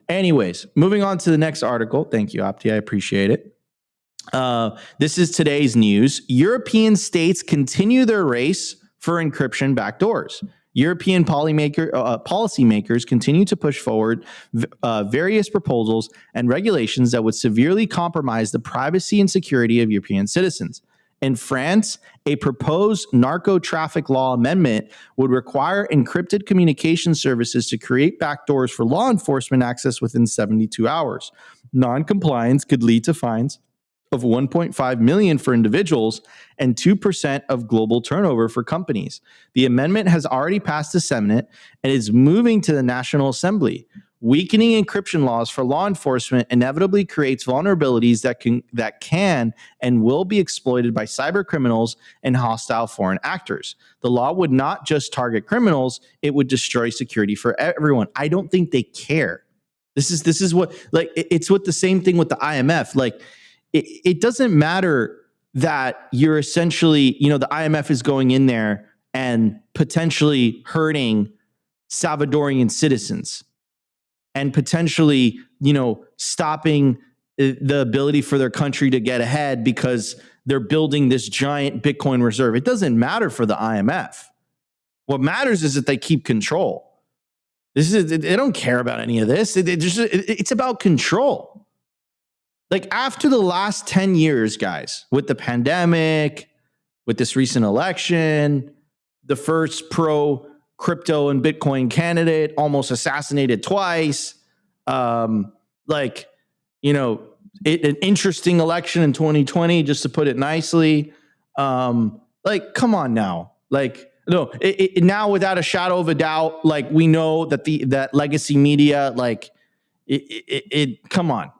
Anyways, moving on to the next article. Thank you, Opti. I appreciate it. This is today's news. European states continue their race for encryption backdoors. European policymakers continue to push forward various proposals and regulations that would severely compromise the privacy and security of European citizens. In France, a proposed narco-traffic law amendment would require encrypted communication services to create backdoors for law enforcement access within 72 hours. Non-compliance could lead to fines of 1.5 million for individuals and 2% of global turnover for companies. The amendment has already passed the Senate and is moving to the National Assembly. Weakening encryption laws for law enforcement inevitably creates vulnerabilities that can and will be exploited by cyber criminals and hostile foreign actors. The law would not just target criminals, it would destroy security for everyone. I don't think they care. This is what, like, it's what the same thing with the IMF. Like, it doesn't matter that you're essentially, the IMF is going in there and potentially hurting Salvadorian citizens and potentially, stopping the ability for their country to get ahead because they're building this giant Bitcoin reserve. It doesn't matter for the IMF. What matters is that they keep control. They don't care about any of this. It's about control. Like, after the last 10 years, guys, with the pandemic, with this recent election, the first pro crypto and Bitcoin candidate almost assassinated twice. An interesting election in 2020, just to put it nicely. Come on now. No, now without a shadow of a doubt, we know that that legacy media, come on.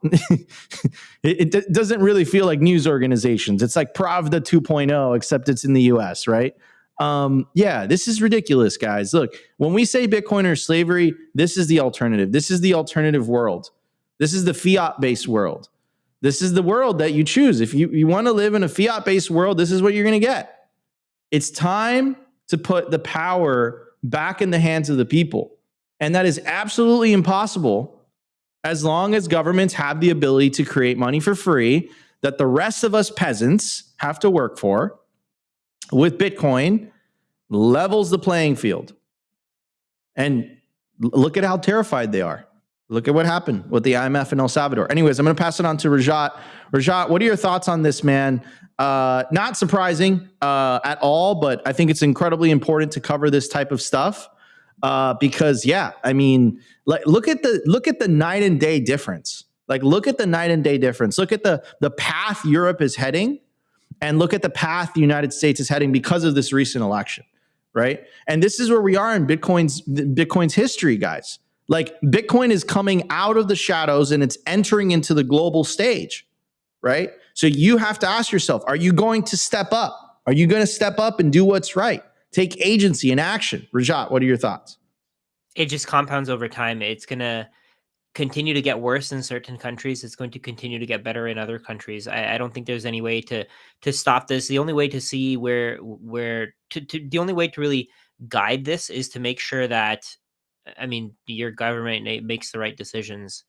it doesn't really feel like news organizations. It's like Pravda 2.0, except it's in the US, right? This is ridiculous, guys. Look, when we say Bitcoin or slavery, this is the alternative. This is the alternative world. This is the fiat-based world. This is the world that you choose. If you want to live in a fiat-based world, this is what you're going to get. It's time to put the power back in the hands of the people. And that is absolutely impossible as long as governments have the ability to create money for free that the rest of us peasants have to work for. With Bitcoin, levels the playing field. And look at how terrified they are. Look at what happened with the IMF in El Salvador. Anyways, I'm going to pass it on to Rajat. Rajat, what are your thoughts on this, man? Not surprising at all, but I think it's incredibly important to cover this type of stuff because, look at the night and day difference. Look at the night and day difference. Look at the path Europe is heading. And look at the path the United States is heading because of this recent election, right? And this is where we are in Bitcoin's history, guys. Bitcoin is coming out of the shadows and it's entering into the global stage, right? So you have to ask yourself, are you going to step up? Are you going to step up and do what's right? Take agency and action. Rajat, what are your thoughts? It just compounds over time. It's going to continue to get worse in certain countries. It's going to continue to get better in other countries. I don't think there's any way to stop this. The only way to see the only way to really guide this is to make sure that, I mean, your government makes the right decisions.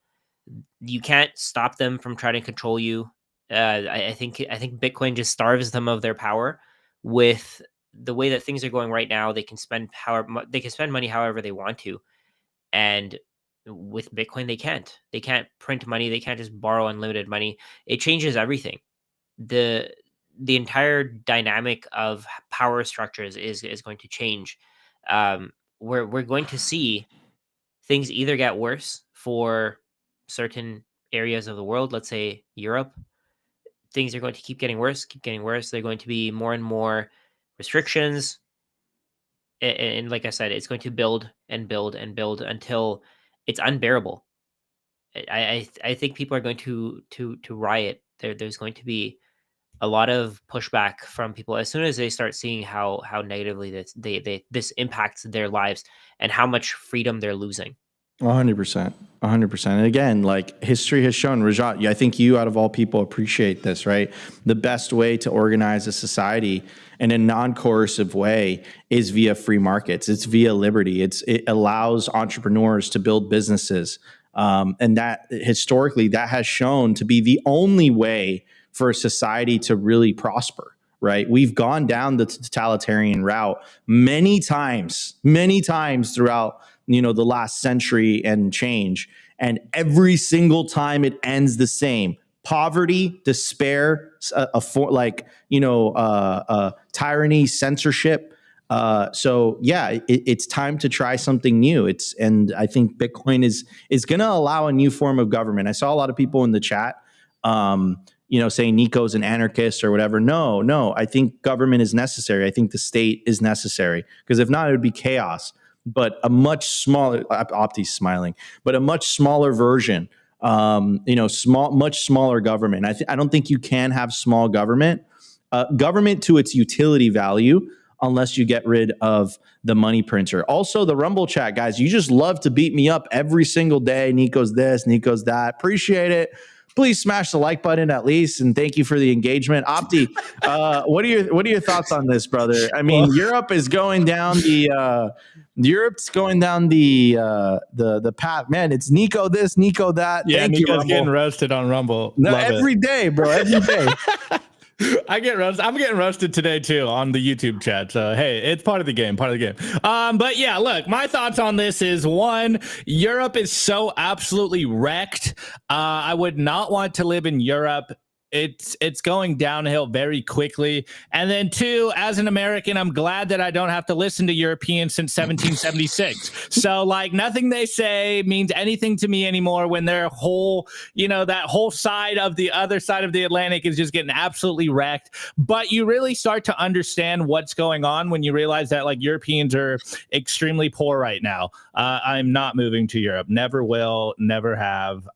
You can't stop them from trying to control you. I think Bitcoin just starves them of their power. With the way that things are going right now, they can spend money however they want to, and with Bitcoin they can't. They can't print money. They can't just borrow unlimited money. It changes everything. The entire dynamic of power structures is going to change. We're going to see things either get worse for certain areas of the world. Let's say Europe. Things are going to keep getting worse. They're going to be more and more restrictions. And like I said, it's going to build and build and build until it's unbearable. I think people are going to riot. There's going to be a lot of pushback from people as soon as they start seeing how negatively this impacts their lives and how much freedom they're losing. 100%. 100%. And again, like history has shown, Rajat, I think you out of all people appreciate this, right? The best way to organize a society in a non-coercive way is via free markets. It's via liberty. It allows entrepreneurs to build businesses. And that historically, that has shown to be the only way for a society to really prosper, right? We've gone down the totalitarian route many times throughout the last century and change. And every single time it ends the same: poverty, despair, tyranny, censorship. So yeah, it's time to try something new. And I think Bitcoin is going to allow a new form of government. I saw a lot of people in the chat, saying Nico's an anarchist or whatever. No, I think government is necessary. I think the state is necessary, because if not, it would be chaos. But a much smaller, Opti's smiling, but a much smaller version, much smaller government. I don't think you can have small government to its utility value unless you get rid of the money printer. Also, the Rumble chat, guys, you just love to beat me up every single day. Nico's this, Nico's that. Appreciate it. Please smash the like button at least, and thank you for the engagement. Opti, what are your thoughts on this, brother? I mean, Europe is going down the path. Man, it's Nico this, Nico that. Yeah, thank Nico's you, getting roasted on Rumble. No, every day, bro. Every day. I get roasted. I'm getting roasted today too on the YouTube chat. So hey, it's part of the game. But yeah, look, my thoughts on this is: one, Europe is so absolutely wrecked. I would not want to live in Europe. It's going downhill very quickly. And then two, as an American, I'm glad that I don't have to listen to Europeans since 1776. So like nothing they say means anything to me anymore when their whole, that whole side of the other side of the Atlantic is just getting absolutely wrecked. But you really start to understand what's going on when you realize that like Europeans are extremely poor right now. I'm not moving to Europe. Never will, never have.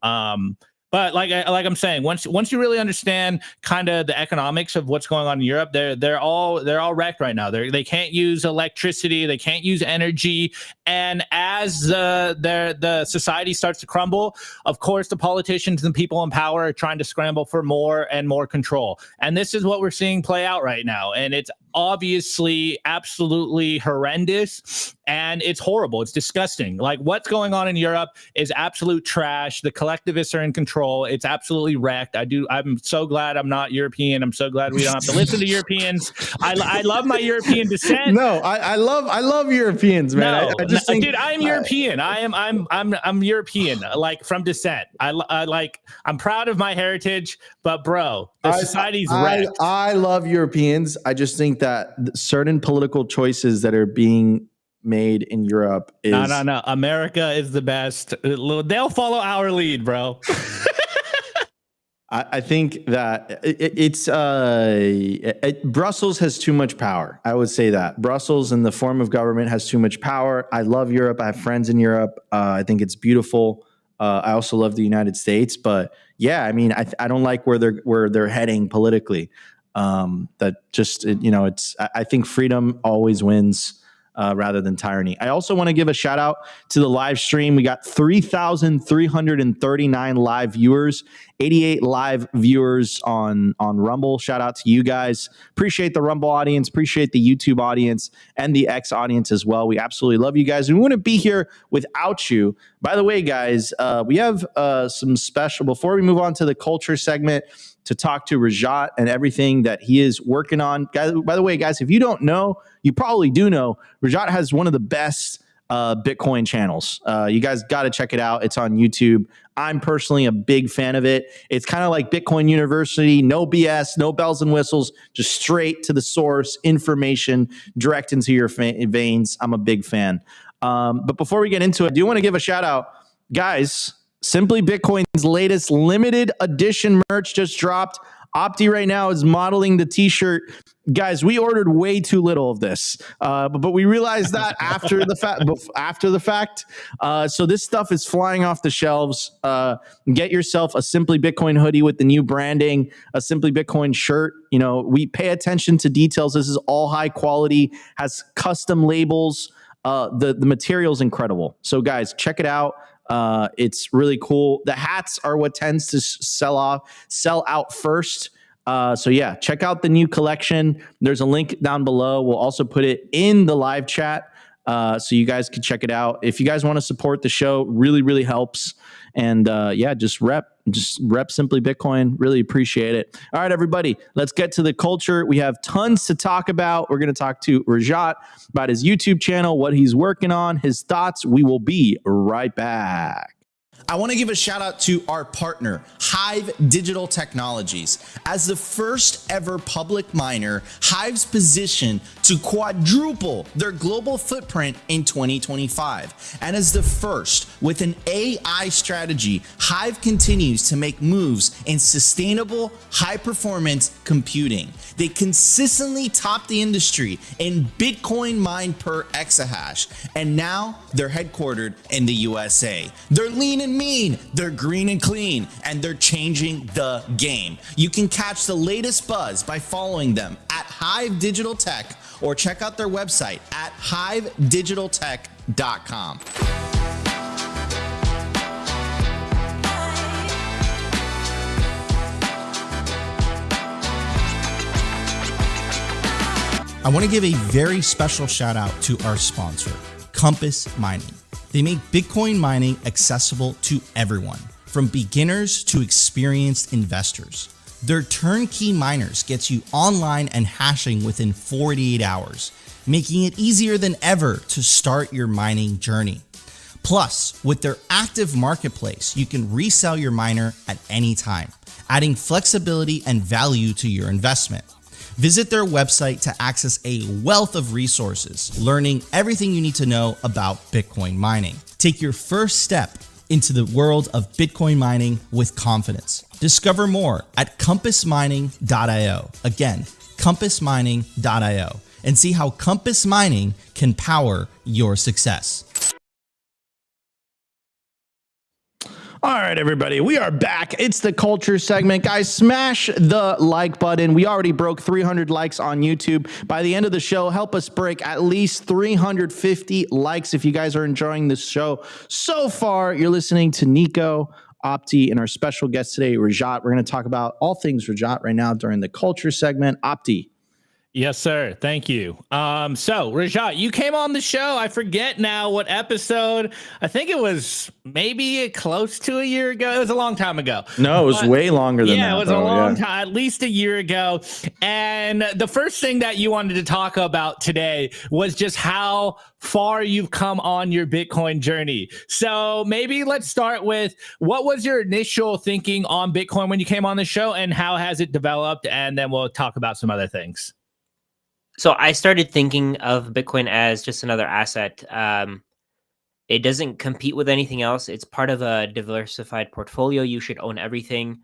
But like I'm saying, once you really understand kind of the economics of what's going on in Europe, they're all wrecked right now. They can't use electricity, they can't use energy, and as the society starts to crumble, of course the politicians and the people in power are trying to scramble for more and more control. And this is what we're seeing play out right now, and it's obviously absolutely horrendous, and it's horrible. It's disgusting. Like what's going on in Europe is absolute trash. The collectivists are in control. It's absolutely wrecked. I'm so glad I'm not European. I'm so glad we don't have to listen to Europeans. I love my European descent. No, I love Europeans, man. No, I just think, dude, I'm European. I'm European, like from descent. I'm proud of my heritage, but bro, the society's wrecked. I love Europeans. I just think that certain political choices that are being made in Europe is no. America is the best. They'll follow our lead, bro. I think that Brussels has too much power. I would say that Brussels in the form of government has too much power. I love Europe. I have friends in Europe. I think it's beautiful. I also love the United States, but yeah, I mean, I don't like where they're heading politically. That just, I think freedom always wins. Rather than tyranny. I also want to give a shout out to the live stream. We got 3,339 live viewers, 88 live viewers on Rumble. Shout out to you guys. Appreciate the Rumble audience, appreciate the YouTube audience and the X audience as well. We absolutely love you guys. We wouldn't be here without you. By the way, guys, we have some special, before we move on to the culture segment, to talk to Rajat and everything that he is working on. Guys, by the way, guys, if you don't know, you probably do know, Rajat has one of the best Bitcoin channels. You guys got to check it out. It's on YouTube. I'm personally a big fan of it. It's kind of like Bitcoin University, no BS, no bells and whistles, just straight to the source, information direct into your veins. I'm a big fan. But before we get into it, I do want to give a shout out, guys. Simply Bitcoin's latest limited edition merch just dropped. Opti right now is modeling the t-shirt. Guys, we ordered way too little of this, but we realized that after the fact. So this stuff is flying off the shelves. Get yourself a Simply Bitcoin hoodie with the new branding, a Simply Bitcoin shirt. We pay attention to details. This is all high quality, has custom labels. The material is incredible. So guys, check it out. It's really cool. The hats are what tends to sell out first. So yeah, check out the new collection. There's a link down below. We'll also put it in the live chat, so you guys can check it out. If you guys want to support the show, really, really helps. And yeah, just rep Simply Bitcoin. Really appreciate it. All right, everybody, let's get to the culture. We have tons to talk about. We're going to talk to Rajat about his YouTube channel, what he's working on, his thoughts. We will be right back. I want to give a shout out to our partner, HIVE Digital Technologies. As the first ever public miner, HIVE's positioned to quadruple their global footprint in 2025. And as the first with an AI strategy, HIVE continues to make moves in sustainable, high-performance computing. They consistently top the industry in Bitcoin mined per exahash, and now they're headquartered in the USA. They're lean and mean, they're green and clean, and they're changing the game. You can catch the latest buzz by following them at HIVE Digital Tech or check out their website at hivedigitaltech.com. I want to give a very special shout out to our sponsor, Compass Mining. They make Bitcoin mining accessible to everyone, from beginners to experienced investors. Their turnkey miners gets you online and hashing within 48 hours, making it easier than ever to start your mining journey. Plus, with their active marketplace, you can resell your miner at any time, adding flexibility and value to your investment. Visit their website to access a wealth of resources, learning everything you need to know about Bitcoin mining. Take your first step into the world of Bitcoin mining with confidence. Discover more at compassmining.io. Again, compassmining.io, and see how Compass Mining can power your success. All right, everybody, we are back. It's the culture segment. Guys, smash the like button. We already broke 300 likes on YouTube. By the end of the show, help us break at least 350 likes if you guys are enjoying this show. So far, you're listening to Nico, Opti, and our special guest today, Rajat. We're going to talk about all things Rajat right now during the culture segment. Opti. Yes, sir. Thank you. So Rajat, you came on the show. I forget now what episode. I think it was maybe close to a year ago. It was a long time ago. No, it was way longer than that. Yeah, it was a long time, at least a year ago. And the first thing that you wanted to talk about today was just how far you've come on your Bitcoin journey. So maybe let's start with, what was your initial thinking on Bitcoin when you came on the show, and how has it developed? And then we'll talk about some other things. So I started thinking of Bitcoin as just another asset. It doesn't compete with anything else. It's part of a diversified portfolio. You should own everything.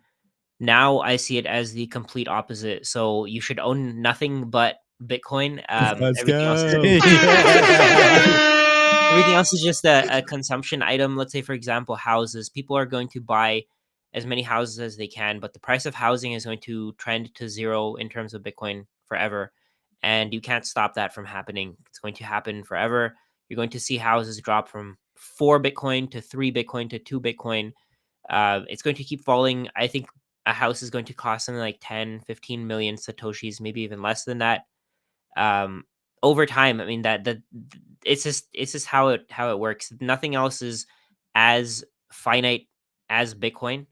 Now I see it as the complete opposite. So you should own nothing but Bitcoin. Everything else is just a consumption item. Let's say, for example, houses. People are going to buy as many houses as they can, but the price of housing is going to trend to zero in terms of Bitcoin forever. And you can't stop that from happening. It's going to happen forever. You're going to see houses drop from 4 Bitcoin to 3 Bitcoin to 2 Bitcoin. It's going to keep falling. I think a house is going to cost something like 10, 15 million Satoshis, maybe even less than that. Over time, I mean, it's just how it works. Nothing else is as finite as Bitcoin.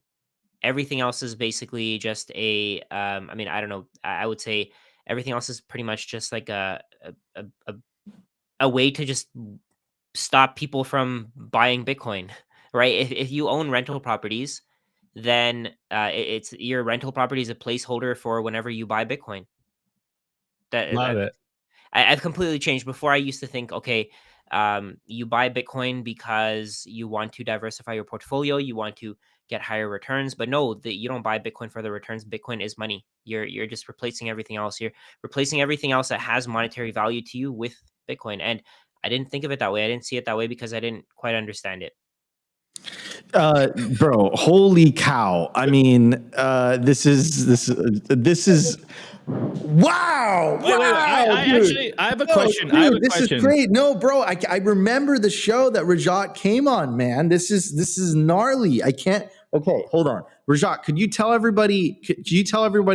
Everything else is basically just a I mean, I don't know. I would say everything else is pretty much just like a, a, a way to just stop people from buying Bitcoin, right? If you own rental properties, then it's your rental property is a placeholder for whenever you buy Bitcoin. Love it. I've completely changed. Before, I used to think, okay, you buy Bitcoin because you want to diversify your portfolio, you want to get higher returns. But no, you don't buy Bitcoin for the returns. Bitcoin is money. You're just replacing everything else. You're replacing everything else that has monetary value to you with Bitcoin. And I didn't think of it that way. I didn't see it that way because I didn't quite understand it. Bro, holy cow. I mean, this is wow. Wait, Wow, dude. I have a No, question. dude, I have a this question. is great. No, bro, I remember the show that Rajat came on, man. This is gnarly. I can't. Okay, hold on. Rajat, could you tell everybody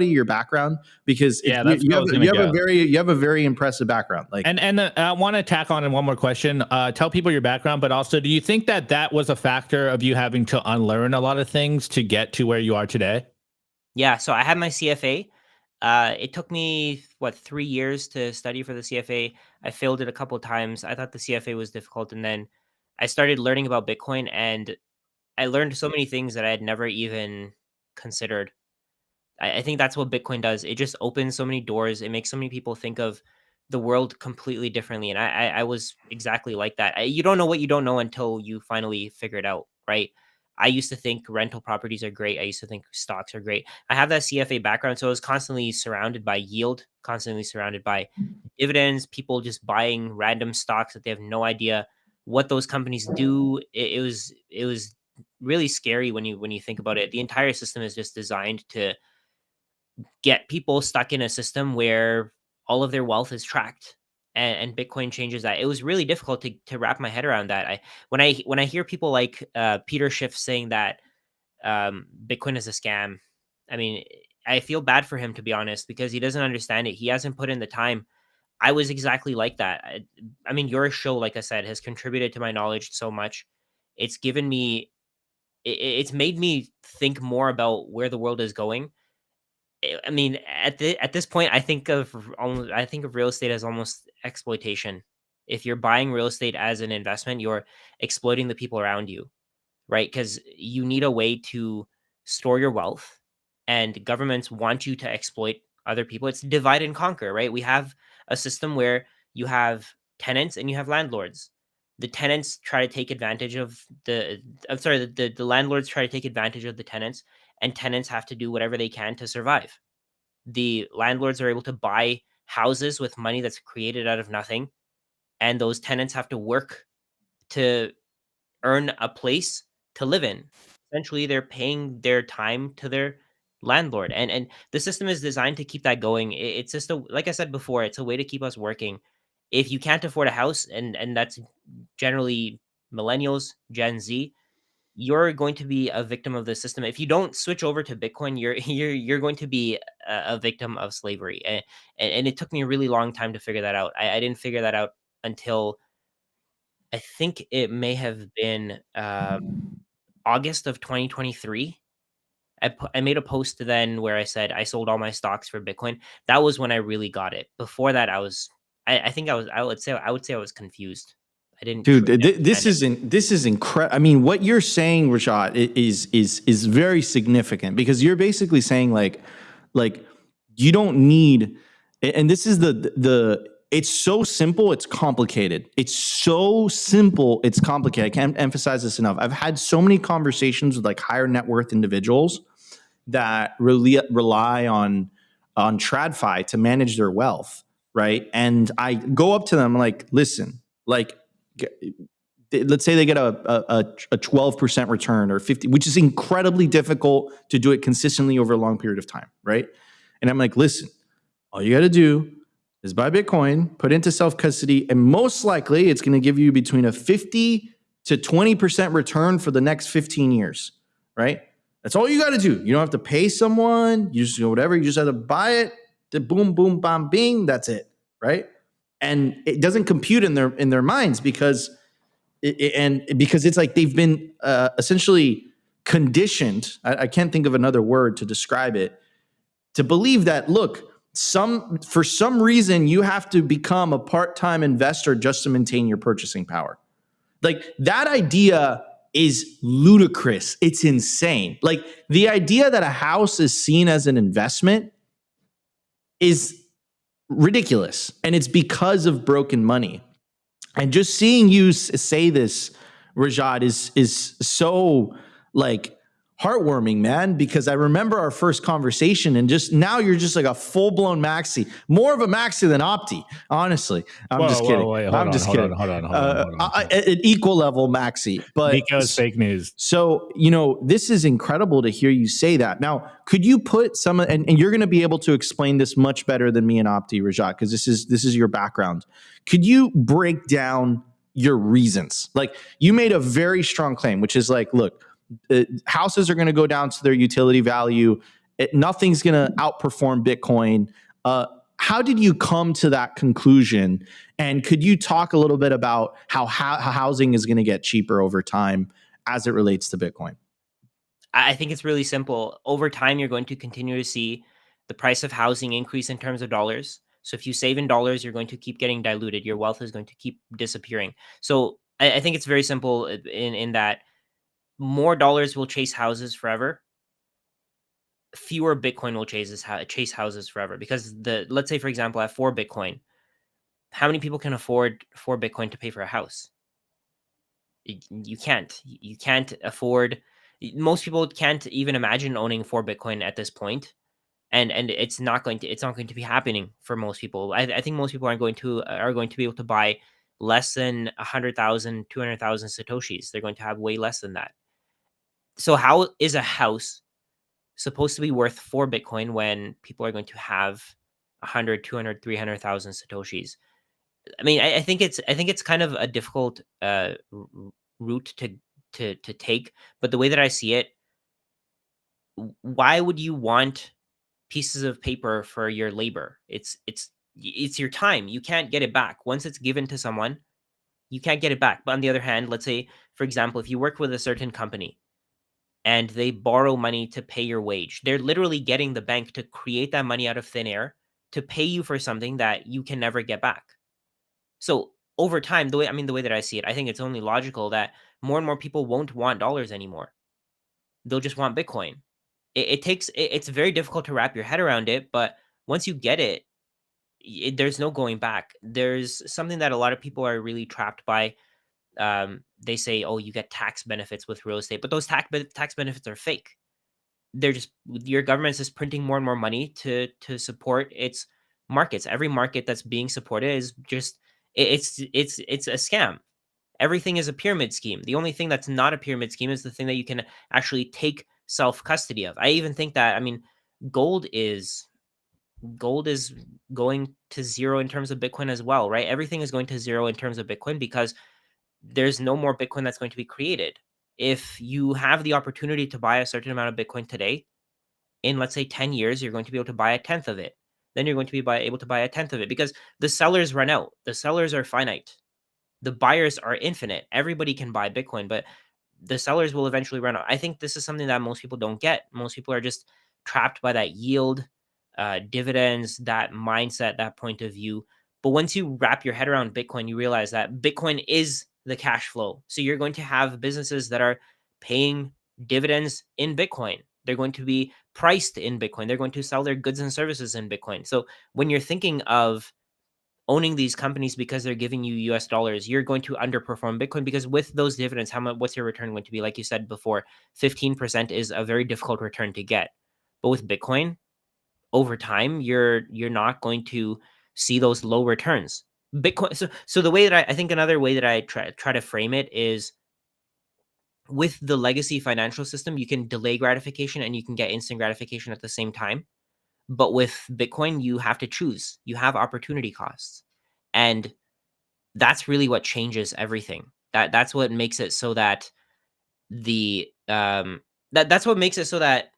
your background? Because Yeah, that's where I was gonna go. you have a very impressive background. Like, And I want to tack on one more question. Tell people your background, but also, do you think that was a factor of you having to unlearn a lot of things to get to where you are today? Yeah, so I had my CFA. It took me 3 years to study for the CFA. I failed it a couple of times. I thought the CFA was difficult, and then I started learning about Bitcoin, and I learned so many things that I had never even considered. I think that's what Bitcoin does. It just opens so many doors. It makes so many people think of the world completely differently. And I was exactly like that. You don't know what you don't know until you finally figure it out, right? I used to think rental properties are great. I used to think stocks are great. I have that CFA background, so I was constantly surrounded by yield, constantly surrounded by dividends, people just buying random stocks that they have no idea what those companies do. It was really scary when you think about it. The entire system is just designed to get people stuck in a system where all of their wealth is tracked, and Bitcoin changes that. It was really difficult to wrap my head around that. When I hear people like Peter Schiff saying that Bitcoin is a scam, I mean, I feel bad for him, to be honest, because he doesn't understand it. He hasn't put in the time. I was exactly like that. I mean, your show, like I said, has contributed to my knowledge so much. It's given me it's made me think more about where the world is going. I mean, at this point, I think of real estate as almost exploitation. If you're buying real estate as an investment, you're exploiting the people around you, right? Because you need a way to store your wealth, and governments want you to exploit other people. It's divide and conquer, right? We have a system where you have tenants and you have landlords. The tenants try to take advantage of the landlords try to take advantage of the tenants, and tenants have to do whatever they can to survive. The landlords are able to buy houses with money that's created out of nothing, and those tenants have to work to earn a place to live in. Essentially, they're paying their time to their landlord, and the system is designed to keep that going. It's just like I said before, it's a way to keep us working. If you can't afford a house, and that's generally millennials, Gen Z, you're going to be a victim of the system. If you don't switch over to Bitcoin, you're going to be a victim of slavery. And it took me a really long time to figure that out. I didn't figure that out until I think it may have been August of 2023. I made a post then where I said I sold all my stocks for Bitcoin. That was when I really got it. Before that, I think I would say I was confused. I didn't. dude, truly this understand it. this is incredible. I mean, what you're saying, Rajat, is very significant, because you're basically saying like you don't need, and this is the it's so simple, it's complicated. It's so simple, it's complicated. I can't emphasize this enough. I've had so many conversations with like higher net worth individuals that really rely on TradFi to manage their wealth, right? And I go up to them like, listen, like let's say they get a 12% return or 50, which is incredibly difficult to do it consistently over a long period of time, right? And I'm like, listen, all you got to do is buy Bitcoin, put it into self-custody, and most likely it's going to give you between a 50 to 20% return for the next 15 years, right? That's all you got to do. You don't have to pay someone. You just do whatever. You just have to buy it. The boom, boom, bam, bing. That's it, right? And it doesn't compute in their minds because because it's like they've been essentially conditioned. I can't think of another word to describe it, to believe that, look, for some reason you have to become a part-time investor just to maintain your purchasing power. Like, that idea is ludicrous. It's insane. Like, the idea that a house is seen as an investment is ridiculous. And it's because of broken money. And just seeing you say this, Rajat, is so like heartwarming, man, because I remember our first conversation and just now you're just like a full-blown maxi, more of a maxi than Opti, honestly. I'm just kidding. I'm just kidding. Hold on. An equal level maxi. But Nico's fake news. So, this is incredible to hear you say that. Now, could you put some, and you're going to be able to explain this much better than me and Opti, Rajat, because this is your background. Could you break down your reasons? Like, you made a very strong claim, which is like, look, houses are going to go down to their utility value. Nothing's going to outperform Bitcoin. How did you come to that conclusion? And could you talk a little bit about how housing is going to get cheaper over time as it relates to Bitcoin? I think it's really simple. Over time, you're going to continue to see the price of housing increase in terms of dollars. So if you save in dollars, you're going to keep getting diluted. Your wealth is going to keep disappearing. So I think it's very simple in that more dollars will chase houses forever. Fewer Bitcoin will chase houses forever, because let's say, for example, at 4 Bitcoin, how many people can afford 4 Bitcoin to pay for a house? You can't. You can't afford. Most people can't even imagine owning 4 Bitcoin at this point, and it's not going to be happening for most people. I think most people are going to be able to buy less than 100,000, 200,000 satoshis. They're going to have way less than that. So how is a house supposed to be worth 4 Bitcoin when people are going to have 100, 200, 300,000 satoshis? I mean, I think it's kind of a difficult route to take. But the way that I see it, why would you want pieces of paper for your labor? It's your time. You can't get it back. Once it's given to someone, you can't get it back. But on the other hand, let's say, for example, if you work with a certain company and they borrow money to pay your wage, they're literally getting the bank to create that money out of thin air to pay you for something that you can never get back. So over time, the way that I see it, I think it's only logical that more and more people won't want dollars anymore. They'll just want Bitcoin. It's very difficult to wrap your head around it, but once you get it, there's no going back. There's something that a lot of people are really trapped by. They say, oh, you get tax benefits with real estate, but those tax benefits are fake. They're just, your government is printing more and more money to support its markets. Every market that's being supported is just, it's a scam. Everything is a pyramid scheme. The only thing that's not a pyramid scheme is the thing that you can actually take self-custody of. I even think that, I mean, gold is going to zero in terms of Bitcoin as well, right? Everything is going to zero in terms of Bitcoin because there's no more Bitcoin that's going to be created. If you have the opportunity to buy a certain amount of Bitcoin today, in let's say 10 years, you're going to be able to buy a tenth of it. Then you're going to be able to buy a tenth of it because the sellers run out. The sellers are finite. The buyers are infinite. Everybody can buy Bitcoin, but the sellers will eventually run out. I think this is something that most people don't get. Most people are just trapped by that yield, dividends, that mindset, that point of view. But once you wrap your head around Bitcoin, you realize that Bitcoin is the cash flow. So you're going to have businesses that are paying dividends in Bitcoin. They're going to be priced in Bitcoin. They're going to sell their goods and services in Bitcoin. So when you're thinking of owning these companies because they're giving you US dollars, you're going to underperform Bitcoin because with those dividends, what's your return going to be? Like you said before, 15% is a very difficult return to get. But with Bitcoin, over time, you're not going to see those low returns. Bitcoin. So the way that I think another way that I try to frame it is, with the legacy financial system, you can delay gratification and you can get instant gratification at the same time. But with Bitcoin, you have to choose. You have opportunity costs, and that's really what changes everything. That's what makes it so that that's what makes it so that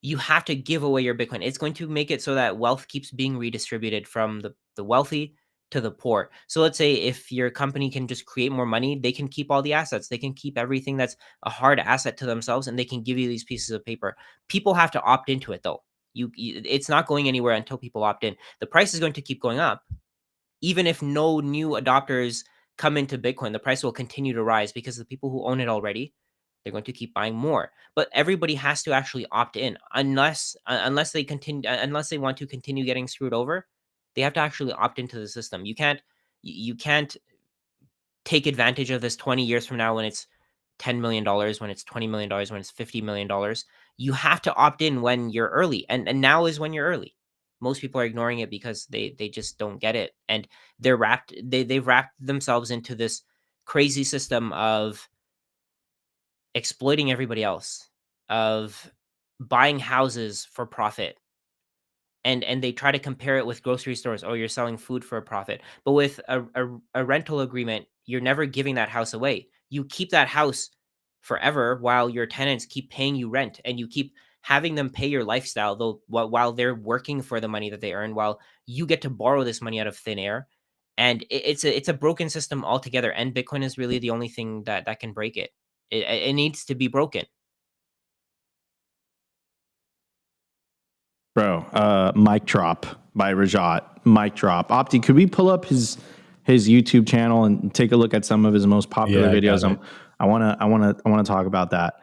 you have to give away your Bitcoin. It's going to make it so that wealth keeps being redistributed from the wealthy to the poor. So let's say if your company can just create more money, they can keep all the assets. They can keep everything that's a hard asset to themselves, and they can give you these pieces of paper. People have to opt into it, though. It's not going anywhere until people opt in. The price is going to keep going up. Even if no new adopters come into Bitcoin, the price will continue to rise because the people who own it already, they're going to keep buying more. But everybody has to actually opt in, unless they unless they want to continue getting screwed over. They have to actually opt into the system. You can't take advantage of this 20 years from now when it's $10 million, when it's $20 million, when it's $50 million. You have to opt in when you're early. And now is when you're early. Most people are ignoring it because they just don't get it. And they've wrapped themselves into this crazy system of exploiting everybody else, of buying houses for profit. And they try to compare it with grocery stores. Oh, you're selling food for a profit. But with a rental agreement, you're never giving that house away. You keep that house forever while your tenants keep paying you rent, and you keep having them pay your lifestyle, though, while they're working for the money that they earn, while you get to borrow this money out of thin air. And it's a broken system altogether. And Bitcoin is really the only thing that can break it. It needs to be broken. Bro, mic drop by Rajat. Mic drop. Opti, could we pull up his YouTube channel and take a look at some of his most popular videos? I wanna talk about that.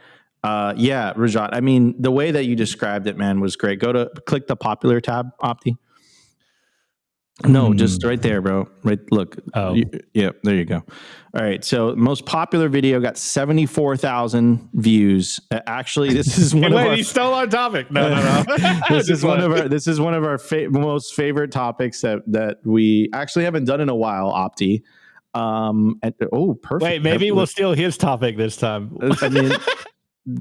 Yeah, Rajat. I mean, the way that you described it, man, was great. Click the popular tab, Opti. No, just right there, bro. Right, look. Oh. Yeah, there you go. All right, so most popular video got 74,000 views. Actually, this is one of our. He's still on topic. No. This is one of our most favorite topics that we actually haven't done in a while, Opti. Perfect. Wait, maybe we'll steal his topic this time. I mean,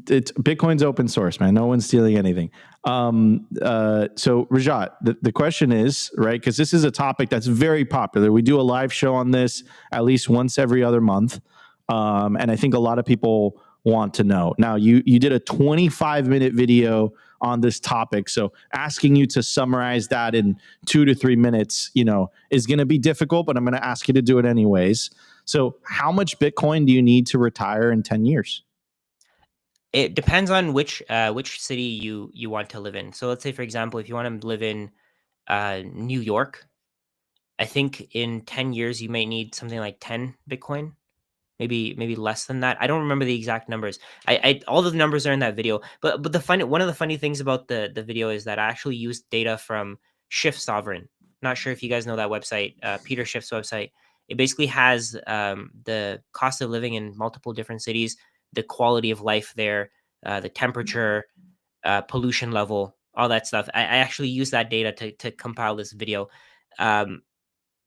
it's Bitcoin's open source, man. No one's stealing anything. So Rajat, the question is, right, because this is a topic that's very popular. We do a live show on this at least once every other month. And I think a lot of people want to know. Now, you did a 25-minute video on this topic. So asking you to summarize that in 2 to 3 minutes, is going to be difficult, but I'm going to ask you to do it anyways. So how much Bitcoin do you need to retire in 10 years? It depends on which city you want to live in. So let's say, for example, if you want to live in New York, I think in 10 years you may need something like 10 Bitcoin, maybe less than that. I don't remember the exact numbers. I all the numbers are in that video. But one of the funny things about the video is that I actually used data from Shift Sovereign. Not sure if you guys know that website, Peter Schiff's website. It basically has the cost of living in multiple different cities, the quality of life there, the temperature, pollution level, all that stuff. I actually use that data to compile this video.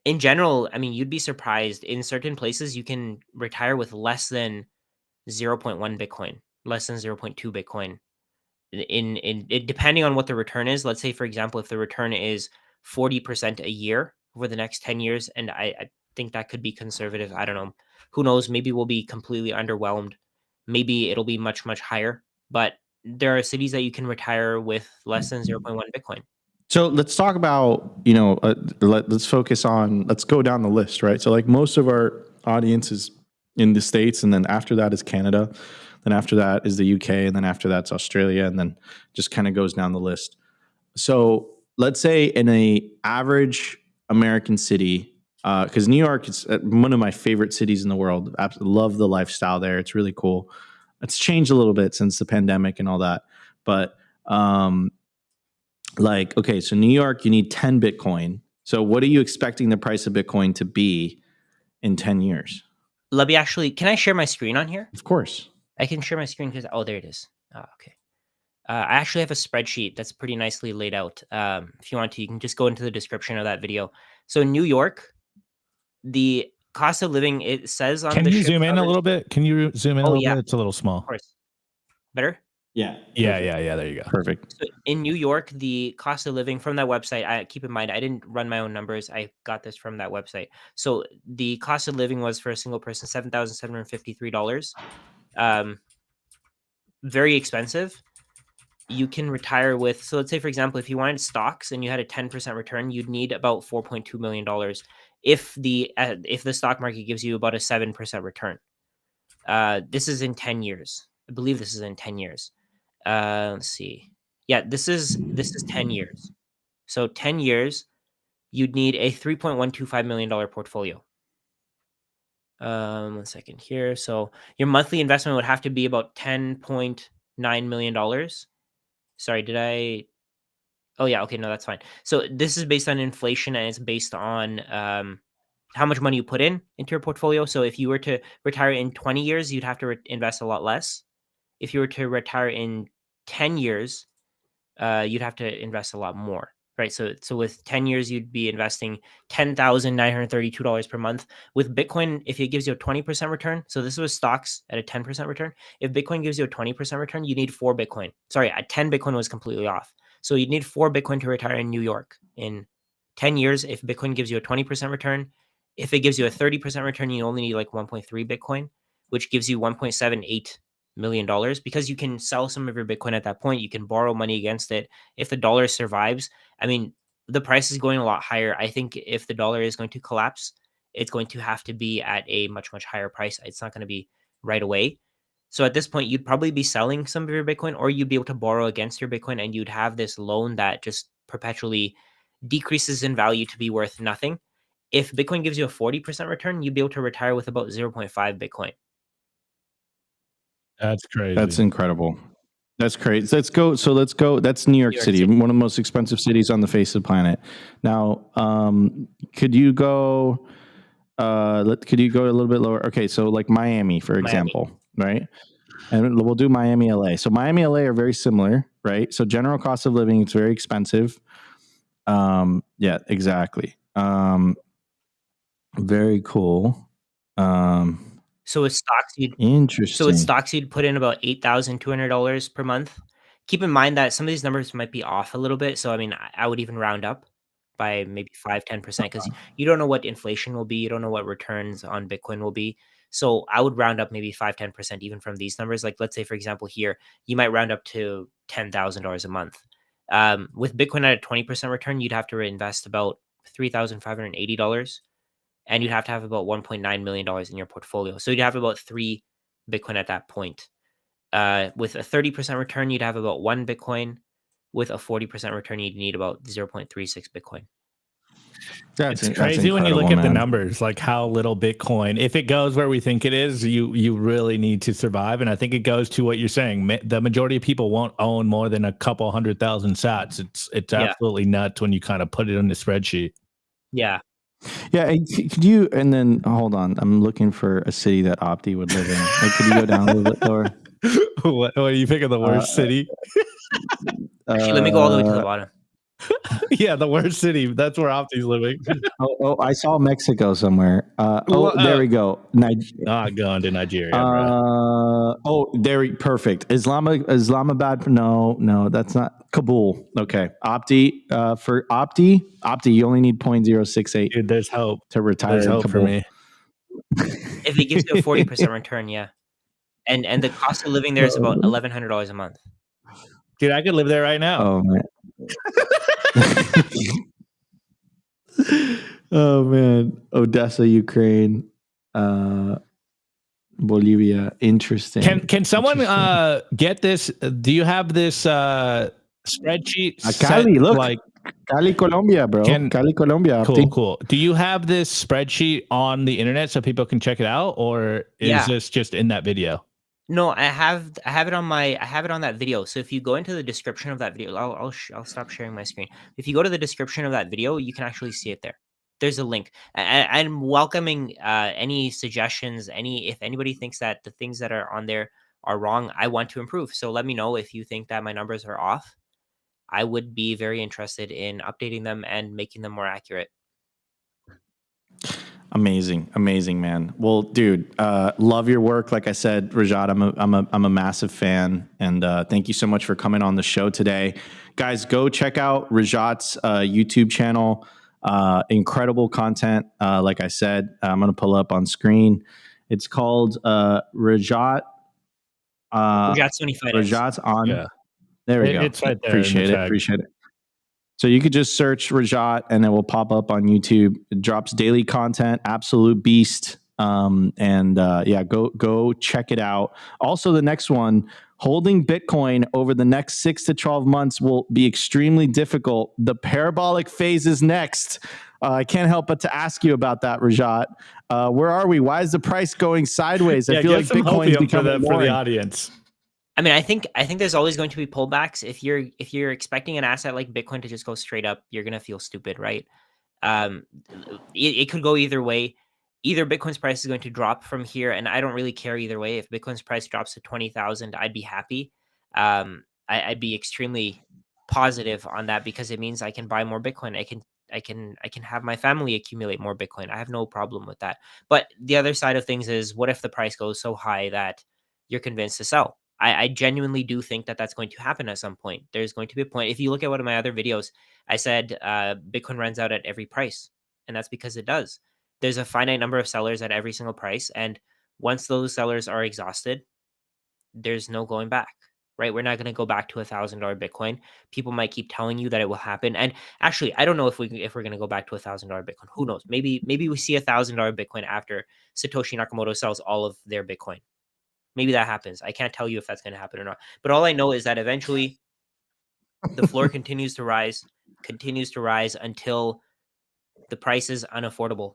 In general, I mean, you'd be surprised. In certain places, you can retire with less than 0.1 Bitcoin, less than 0.2 Bitcoin. Depending on what the return is. Let's say, for example, if the return is 40% a year over the next 10 years, and I think that could be conservative. I don't know. Who knows? Maybe we'll be completely underwhelmed. Maybe it'll be much, much higher. But there are cities that you can retire with less than 0.1 Bitcoin. So let's talk about, let's go down the list, right? So like most of our audience is in the States, and then after that is Canada. Then after that is the UK, and then after that's Australia, and then just kind of goes down the list. So let's say in a average American city, because New York is one of my favorite cities in the world. I love the lifestyle there. It's really cool. It's changed a little bit since the pandemic and all that. But okay, so New York, you need 10 Bitcoin. So what are you expecting the price of Bitcoin to be in 10 years? Let me can I share my screen on here? Of course. I can share my screen because, there it is. Oh, okay. I actually have a spreadsheet that's pretty nicely laid out. If you want to, you can just go into the description of that video. So New York, the cost of living, it says on Can the you shift zoom in a covers- little bit? Can you zoom in a Oh, little yeah. bit? It's a little Of small. course. Better? Yeah. Yeah, perfect. yeah. There you go. Perfect. So in New York, the cost of living from that website, I keep in mind, I didn't run my own numbers. I got this from that website. So the cost of living was for a single person, $7,753. Very expensive. You can retire with, so let's say, for example, if you wanted stocks and you had a 10% return, you'd need about $4.2 million if the stock market gives you about a 7% return. This is in 10 years. I believe this is in 10 years. Let's see. Yeah, this is 10 years. So 10 years, you'd need a $3.125 million portfolio. 1 second here. So your monthly investment would have to be about $10.9 million. Sorry, did I? Oh yeah, okay, no, that's fine. So this is based on inflation, and it's based on how much money you put into your portfolio. So if you were to retire in 20 years, you'd have to invest a lot less. If you were to retire in 10 years, you'd have to invest a lot more, right? So with 10 years, you'd be investing $10,932 per month. With Bitcoin, if it gives you a 20% return, so this was stocks at a 10% return. If Bitcoin gives you a 20% return, you need 4 Bitcoin. Sorry, at 10 Bitcoin was completely off. So you'd need 4 Bitcoin to retire in New York in 10 years. If Bitcoin gives you a 20% return, if it gives you a 30% return, you only need like 1.3 Bitcoin, which gives you $1.78 million, because you can sell some of your Bitcoin at that point. You can borrow money against it. If the dollar survives, I mean, the price is going a lot higher. I think if the dollar is going to collapse, it's going to have to be at a much, much higher price. It's not going to be right away. So at this point, you'd probably be selling some of your Bitcoin, or you'd be able to borrow against your Bitcoin, and you'd have this loan that just perpetually decreases in value to be worth nothing. If Bitcoin gives you a 40% return, you'd be able to retire with about 0.5 Bitcoin. That's crazy. That's incredible. That's crazy. Let's go. So let's go. That's New York City, one of the most expensive cities on the face of the planet. Now, could you go? Could you go a little bit lower? Okay, so like Miami, for example, right? And we'll do Miami, LA. So Miami, LA are very similar, right? So general cost of living, it's very expensive. Yeah, exactly. Very cool. So with stocks, you'd put in about $8,200 per month. Keep in mind that some of these numbers might be off a little bit. So I mean, I would even round up by maybe 5-10%, because you don't know what inflation will be. You don't know what returns on Bitcoin will be. So I would round up maybe 5-10% even from these numbers. Like, let's say, for example, here, you might round up to $10,000 a month. With Bitcoin at a 20% return, you'd have to invest about $3,580. And you'd have to have about $1.9 million in your portfolio. So you'd have about 3 Bitcoin at that point. With a 30% return, you'd have about 1 Bitcoin. With a 40% return, you'd need about 0.36 Bitcoin. It's crazy when you look at the numbers, like how little Bitcoin, if it goes where we think it is, you really need to survive. And I think it goes to what you're saying. The majority of people won't own more than a couple 100,000 sats. It's absolutely nuts when you kind of put it in the spreadsheet. Yeah. Yeah, could you, and then hold on, I'm looking for a city that Opti would live in. Like, could you go down a little bit lower? What do you think of the worst city? Actually, let me go all the way to the bottom. Yeah, the worst city. That's where Opti's living. I saw Mexico somewhere. There we go. Not going to Nigeria. Perfect. Islamabad. No, that's not Kabul. Okay. Opti, for Opti, you only need 0.068. Dude, there's hope to retire. There's hope for me. If it gives you a 40% return, yeah. And the cost of living there is about $1,100 a month. Dude, I could live there right now. Oh man. Oh man. Odessa, Ukraine, Bolivia. Interesting. Can someone get this? Do you have this spreadsheet? Cali, look. Like Cali, Colombia, bro. Cali, Colombia. Cool. Do you have this spreadsheet on the internet so people can check it out, or is this just in that video? No, I have it on that video. So if you go into the description of that video, I'll stop sharing my screen. If you go to the description of that video, you can actually see it there. There's a link. I'm welcoming any suggestions. If anybody thinks that the things that are on there are wrong, I want to improve. So let me know if you think that my numbers are off. I would be very interested in updating them and making them more accurate. Amazing, man. Well, dude, love your work. Like I said, Rajat, I'm a massive fan, and thank you so much for coming on the show today, guys. Go check out Rajat's YouTube channel. Incredible content. Like I said, I'm gonna pull up on screen. It's called Rajat. Rajat Soni Finance. Rajat's on. Yeah. There we go. It's right there. Appreciate it. So you could just search Rajat and it will pop up on YouTube. It drops daily content, absolute beast. Go check it out. Also, the next one, holding Bitcoin over the next 6 to 12 months will be extremely difficult. The parabolic phase is next. I can't help but to ask you about that, Rajat. Where are we? Why is the price going sideways? I feel like Bitcoin's becoming for the audience. I mean, I think there's always going to be pullbacks. If you're expecting an asset like Bitcoin to just go straight up, you're gonna feel stupid, right? It could go either way. Either Bitcoin's price is going to drop from here, and I don't really care either way. If Bitcoin's price drops to 20,000, I'd be happy. I'd be extremely positive on that because it means I can buy more Bitcoin. I can have my family accumulate more Bitcoin. I have no problem with that. But the other side of things is, what if the price goes so high that you're convinced to sell? I genuinely do think that that's going to happen at some point. There's going to be a point. If you look at one of my other videos, I said Bitcoin runs out at every price, and that's because it does. There's a finite number of sellers at every single price, and once those sellers are exhausted, there's no going back, right? We're not going to go back to $1,000 Bitcoin. People might keep telling you that it will happen, and actually, I don't know if we're going to go back to $1,000 Bitcoin. Who knows? Maybe we see $1,000 Bitcoin after Satoshi Nakamoto sells all of their Bitcoin. Maybe that happens. I can't tell you if that's going to happen or not. But all I know is that eventually the floor continues to rise until the price is unaffordable.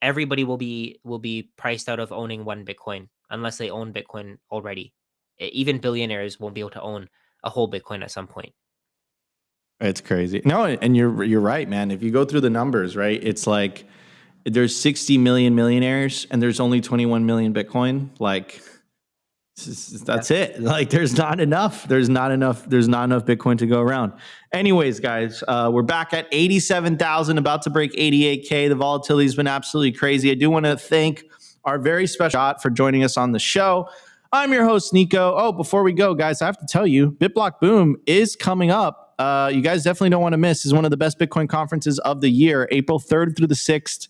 Everybody will be priced out of owning one Bitcoin unless they own Bitcoin already. Even billionaires won't be able to own a whole Bitcoin at some point. It's crazy. No, and you're right, man. If you go through the numbers, right, it's like there's 60 million millionaires and there's only 21 million Bitcoin. Like, that's it. Like, there's not enough Bitcoin to go around. Anyways, guys, we're back at 87,000, about to break 88K. The volatility has been absolutely crazy. I do want to thank our very special shot for joining us on the show. I'm your host, Nico. Oh, before we go, guys, I have to tell you, BitBlockBoom is coming up. You guys definitely don't want to miss. This is one of the best Bitcoin conferences of the year, April 3rd through the 6th.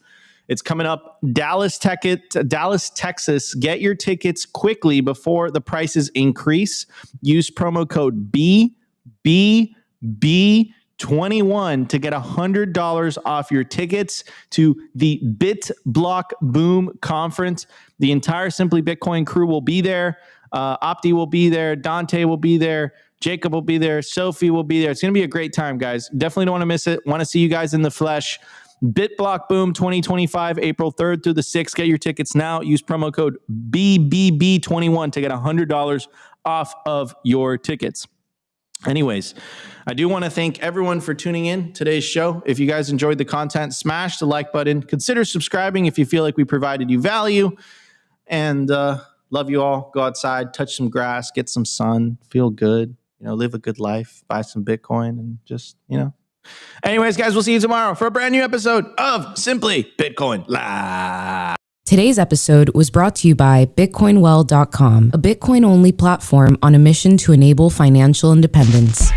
It's coming up, Dallas, Texas. Get your tickets quickly before the prices increase. Use promo code BBB21 to get $100 off your tickets to the BitBlockBoom conference. The entire Simply Bitcoin crew will be there. Opti will be there. Dante will be there. Jacob will be there. Sophie will be there. It's going to be a great time, guys. Definitely don't want to miss it. Want to see you guys in the flesh. BitBlockBoom 2025, April 3rd through the 6th. Get your tickets now. Use promo code BBB21 to get $100 off of your tickets. Anyways, I do want to thank everyone for tuning in today's show. If you guys enjoyed the content, smash the like button. Consider subscribing if you feel like we provided you value. And love you all. Go outside, touch some grass, get some sun, feel good, live a good life, buy some Bitcoin, and just, Anyways, guys, we'll see you tomorrow for a brand new episode of Simply Bitcoin Live. Today's episode was brought to you by BitcoinWell.com, a Bitcoin-only platform on a mission to enable financial independence.